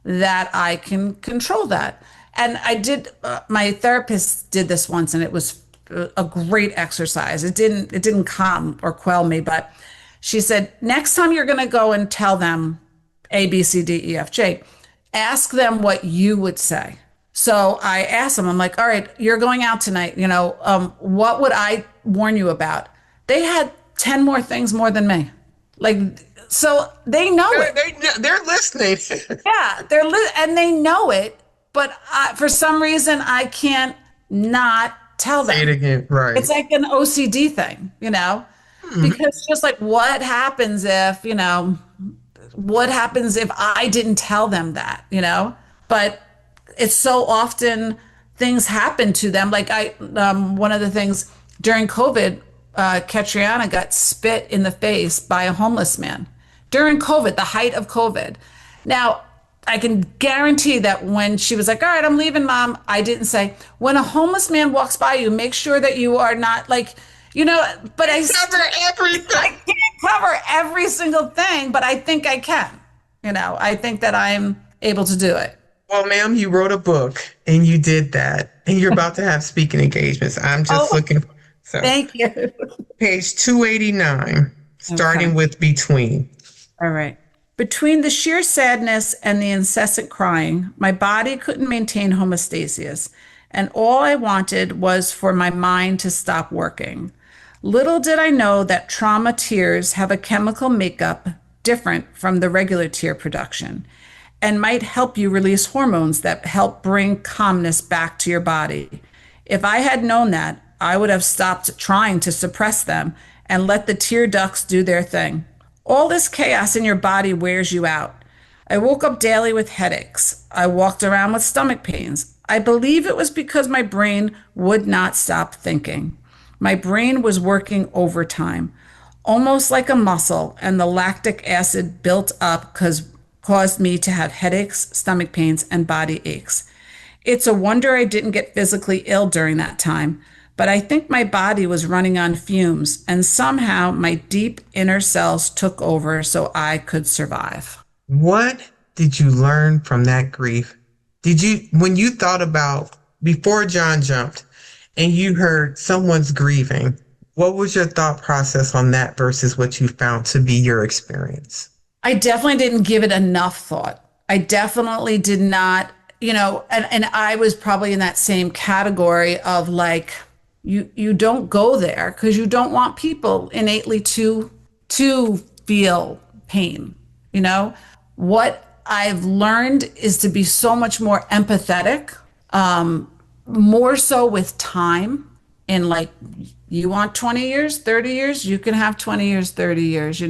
S3: that I can control that. And I did, my therapist did this once, and it was a great exercise. It didn't calm or quell me, but she said, next time you're going to go and tell them A, B, C, D, E, F, G, ask them what you would say. So I asked them, I'm like, all right, you're going out tonight. What would I warn you about? They had 10 more things more than me. Like, so they know it.
S2: They're listening.
S3: Yeah, and they know it. But for some reason, I can't not tell them.
S2: Say it again, right.
S3: It's like an OCD thing, because just like what happens if I didn't tell them that, but it's so often things happen to them. Like one of the things during COVID, Katriana got spit in the face by a homeless man during COVID, the height of COVID. Now, I can guarantee that when she was like, all right, I'm leaving, Mom, I didn't say, when a homeless man walks by you, make sure that you are not like, but I
S2: cover everything.
S3: I can't cover every single thing, but I think I can. I think that I'm able to do it.
S2: Well, ma'am, you wrote a book and you did that, and you're about to have speaking engagements. I'm just looking. So,
S3: thank you.
S2: Page 289, starting with between.
S3: All right. Between the sheer sadness and the incessant crying, my body couldn't maintain homeostasis, and all I wanted was for my mind to stop working. Little did I know that trauma tears have a chemical makeup different from the regular tear production, and might help you release hormones that help bring calmness back to your body. If I had known that, I would have stopped trying to suppress them and let the tear ducts do their thing. All this chaos in your body wears you out. I woke up daily with headaches. I walked around with stomach pains. I believe it was because my brain would not stop thinking. My brain was working overtime, almost like a muscle, and the lactic acid built up caused me to have headaches, stomach pains, and body aches. It's a wonder I didn't get physically ill during that time, but I think my body was running on fumes, and somehow my deep inner cells took over so I could survive.
S2: What did you learn from that grief? When you thought about before John jumped and you heard someone's grieving, what was your thought process on that versus what you found to be your experience?
S3: I definitely didn't give it enough thought. I definitely did not, and I was probably in that same category of like, you don't go there because you don't want people innately to feel pain. What I've learned is to be so much more empathetic, more so with time. And like, you want 20 years, 30 years, you can have 20 years, 30 years,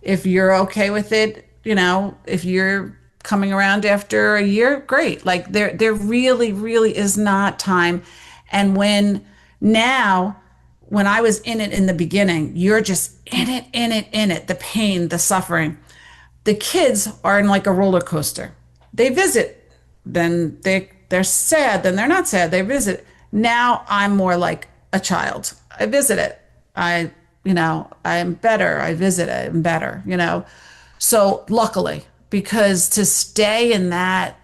S3: If you're okay with it, if you're coming around after a year, great. Like there really, really is not time. And when I was in it in the beginning, you're just in it, the pain, the suffering. The kids are in like a roller coaster. They visit, then they're sad, then they're not sad, they visit. Now I'm more like a child. I visit it. I I'm better. I visit, I'm better, So luckily, because to stay in that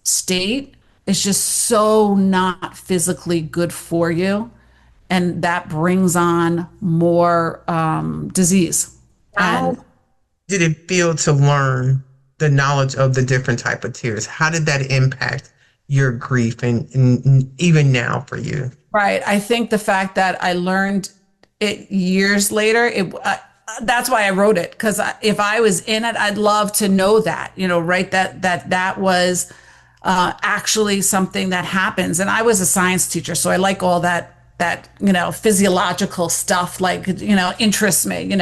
S3: state is just so not physically good for you. And that brings on more disease. And
S2: How did it feel to learn the knowledge of the different type of tears? How did that impact your grief and even now for you?
S3: right, I think the fact that I learned it years later, that's why I wrote it. Because if I was in it, I'd love to know that, right? That was actually something that happens. And I was a science teacher, so I like all that physiological stuff, like interests me.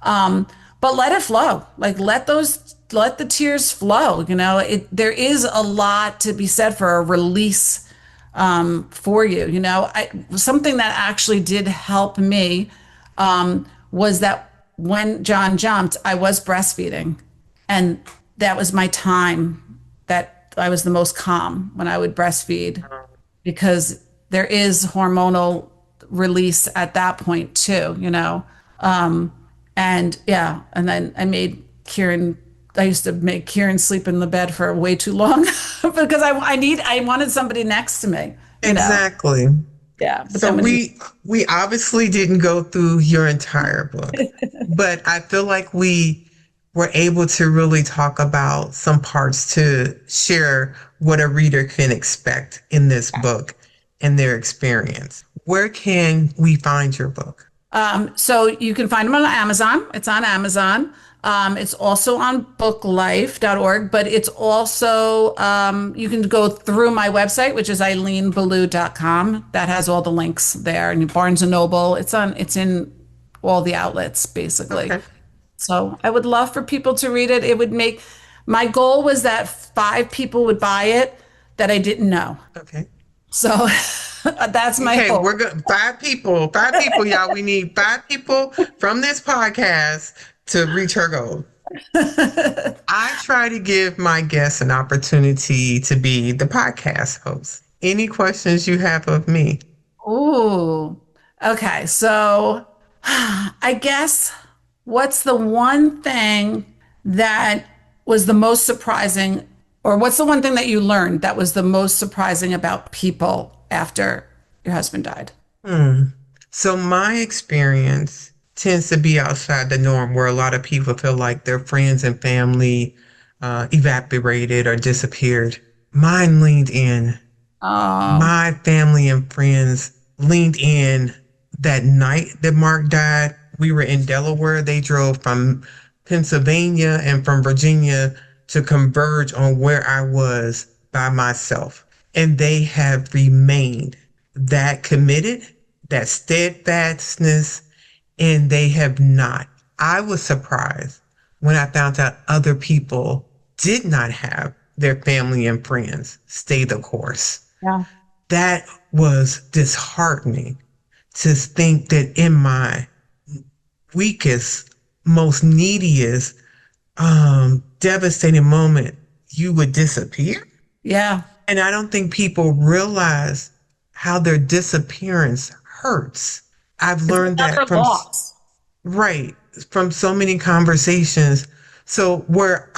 S3: But let it flow. Like let the tears flow. There is a lot to be said for a release for you. Something that actually did help me was that when John jumped, I was breastfeeding, and that was my time that I was the most calm when I would breastfeed, because there is hormonal release at that point too, and yeah, and then I used to make Kieran sleep in the bed for way too long because I wanted somebody next to me.
S2: Exactly.
S3: Yeah. But
S2: So we obviously didn't go through your entire book, but I feel like we were able to really talk about some parts to share what a reader can expect in this book and their experience. Where can we find your book?
S3: So you can find them on Amazon. It's on Amazon. It's also on booklife.org, but it's also, you can go through my website, which is eileenbellew.com. That has all the links there. And Barnes and Noble, it's in all the outlets, basically.
S2: Okay.
S3: So I would love for people to read it. My goal was that 5 people would buy it that I didn't know.
S2: Okay.
S3: So that's my
S2: Okay,
S3: hope.
S2: we're good. 5 people, y'all. We need 5 people from this podcast to reach her goal. I try to give my guests an opportunity to be the podcast host. Any questions you have of me?
S3: Ooh. Okay. So I guess what's the one thing that was the most surprising, or what's the one thing that you learned that was the most surprising about people after your husband died?
S2: So my experience tends to be outside the norm, where a lot of people feel like their friends and family evaporated or disappeared. Mine leaned in.
S3: Oh,
S2: My family and friends leaned in that night that Mark died. We were in Delaware. They drove from Pennsylvania and from Virginia to converge on where I was by myself. And they have remained that committed, that steadfastness, and they have not. I was surprised when I found out other people did not have their family and friends stay the course.
S3: yeah.
S2: That was disheartening to think that in my weakest, most neediest, devastating moment, you would disappear.
S3: Yeah.
S2: And I don't think people realize how their disappearance hurts. I've learned that
S3: Another loss.
S2: right, from so many conversations. So where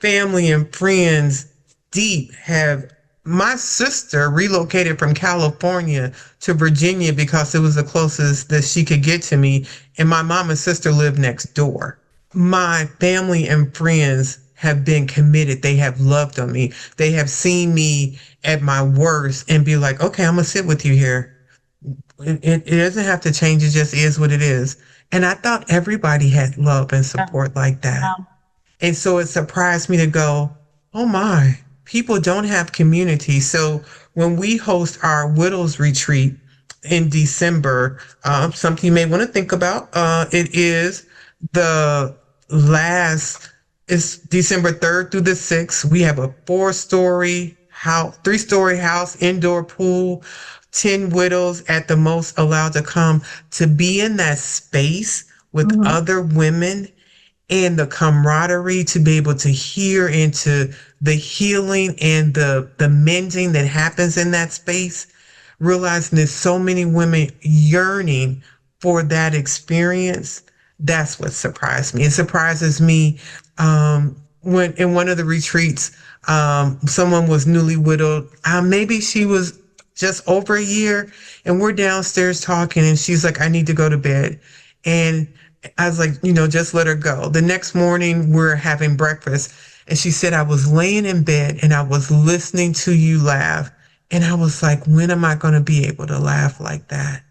S2: family and friends deep have, my sister relocated from California to Virginia because it was the closest that she could get to me. And my mom and sister live next door. My family and friends have been committed. They have loved on me. They have seen me at my worst and be like, okay, I'm going to sit with you here. It doesn't have to change. It just is what it is. And I thought everybody had love and support like that.
S3: Yeah.
S2: And so it surprised me to go, oh my, people don't have community. So when we host our widows retreat in December, something you may want to think about, it is it's December 3rd through the 6th. We have a 4-story house, 3-story house, indoor pool, 10 widows at the most allowed to come, to be in that space with other women, and the camaraderie, to be able to hear into the healing and the mending that happens in that space, realizing there's so many women yearning for that experience, that's what surprised me. It surprises me when in one of the retreats, someone was newly widowed. Maybe she was just over a year, and we're downstairs talking, and she's like, I need to go to bed. And I was like, just let her go. The next morning, we're having breakfast, and she said, I was laying in bed and I was listening to you laugh. And I was like, when am I going to be able to laugh like that?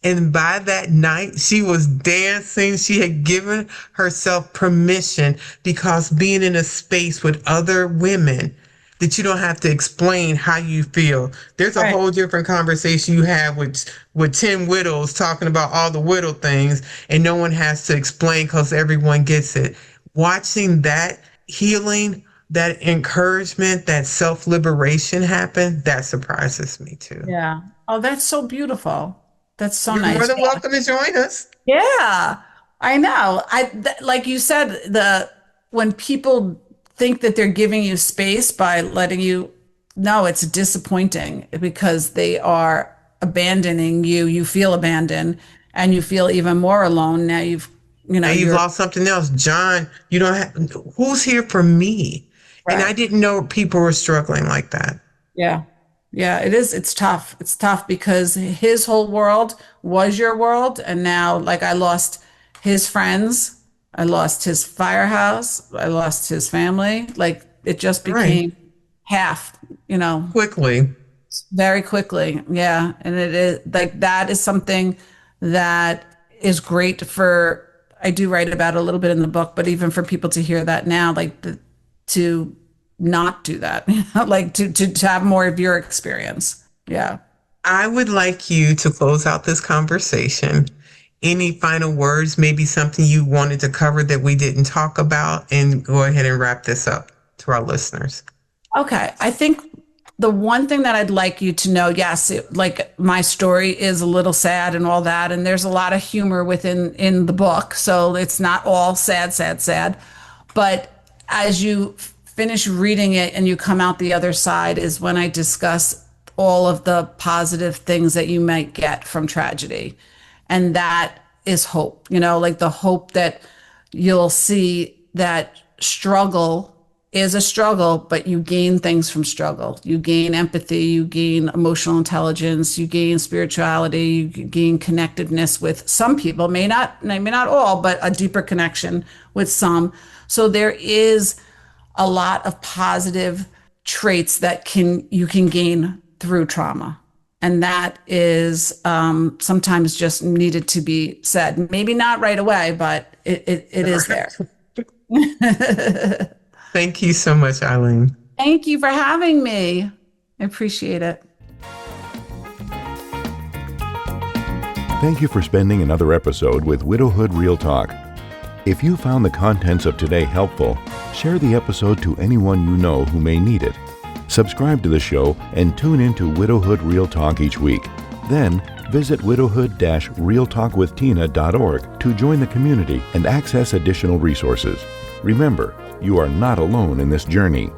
S2: And by that night, she was dancing. She had given herself permission, because being in a space with other women that you don't have to explain how you feel. There's a whole different conversation you have with 10 widows talking about all the widow things, and no one has to explain because everyone gets it. Watching that healing, that encouragement, that self-liberation happen, that surprises me too.
S3: Yeah. Oh, that's so beautiful. That's so
S2: You're
S3: nice.
S2: more than welcome to join us.
S3: Yeah, I know. Like you said, when people think that they're giving you space by letting you, no, it's disappointing because they are abandoning you. You feel abandoned, and you feel even more alone. Now you've
S2: lost something else. John, you don't have, who's here for me? Right. And I didn't know people were struggling like that.
S3: Yeah. Yeah, it is. It's tough. It's tough because his whole world was your world. And now, like, I lost his friends. I lost his firehouse. I lost his family. Like, it just became half,
S2: Quickly.
S3: Very quickly. Yeah. And it is like, that is something that is great for, I do write about it a little bit in the book, but even for people to hear that now, like to not do that, like to have more of your experience. Yeah.
S2: I would like you to close out this conversation. Any final words, maybe something you wanted to cover that we didn't talk about, and go ahead and wrap this up to our listeners.
S3: Okay. I think the one thing that I'd like you to know, yes, like my story is a little sad and all that, and there's a lot of humor in the book. So it's not all sad. But as you finish reading it and you come out the other side is when I discuss all of the positive things that you might get from tragedy. And that is hope, like the hope that you'll see that struggle is a struggle, but you gain things from struggle. You gain empathy, you gain emotional intelligence, you gain spirituality, you gain connectedness with some people, may not all, but a deeper connection with some. So there is a lot of positive traits that you can gain through trauma. And that is sometimes just needed to be said. Maybe not right away, but it is there.
S2: Thank you so much, Eileen.
S3: Thank you for having me. I appreciate it.
S1: Thank you for spending another episode with Widowhood Real Talk. If you found the contents of today helpful, share the episode to anyone you know who may need it. Subscribe to the show and tune into Widowhood Real Talk each week. Then visit widowhood-realtalkwithtina.org to join the community and access additional resources. Remember, you are not alone in this journey.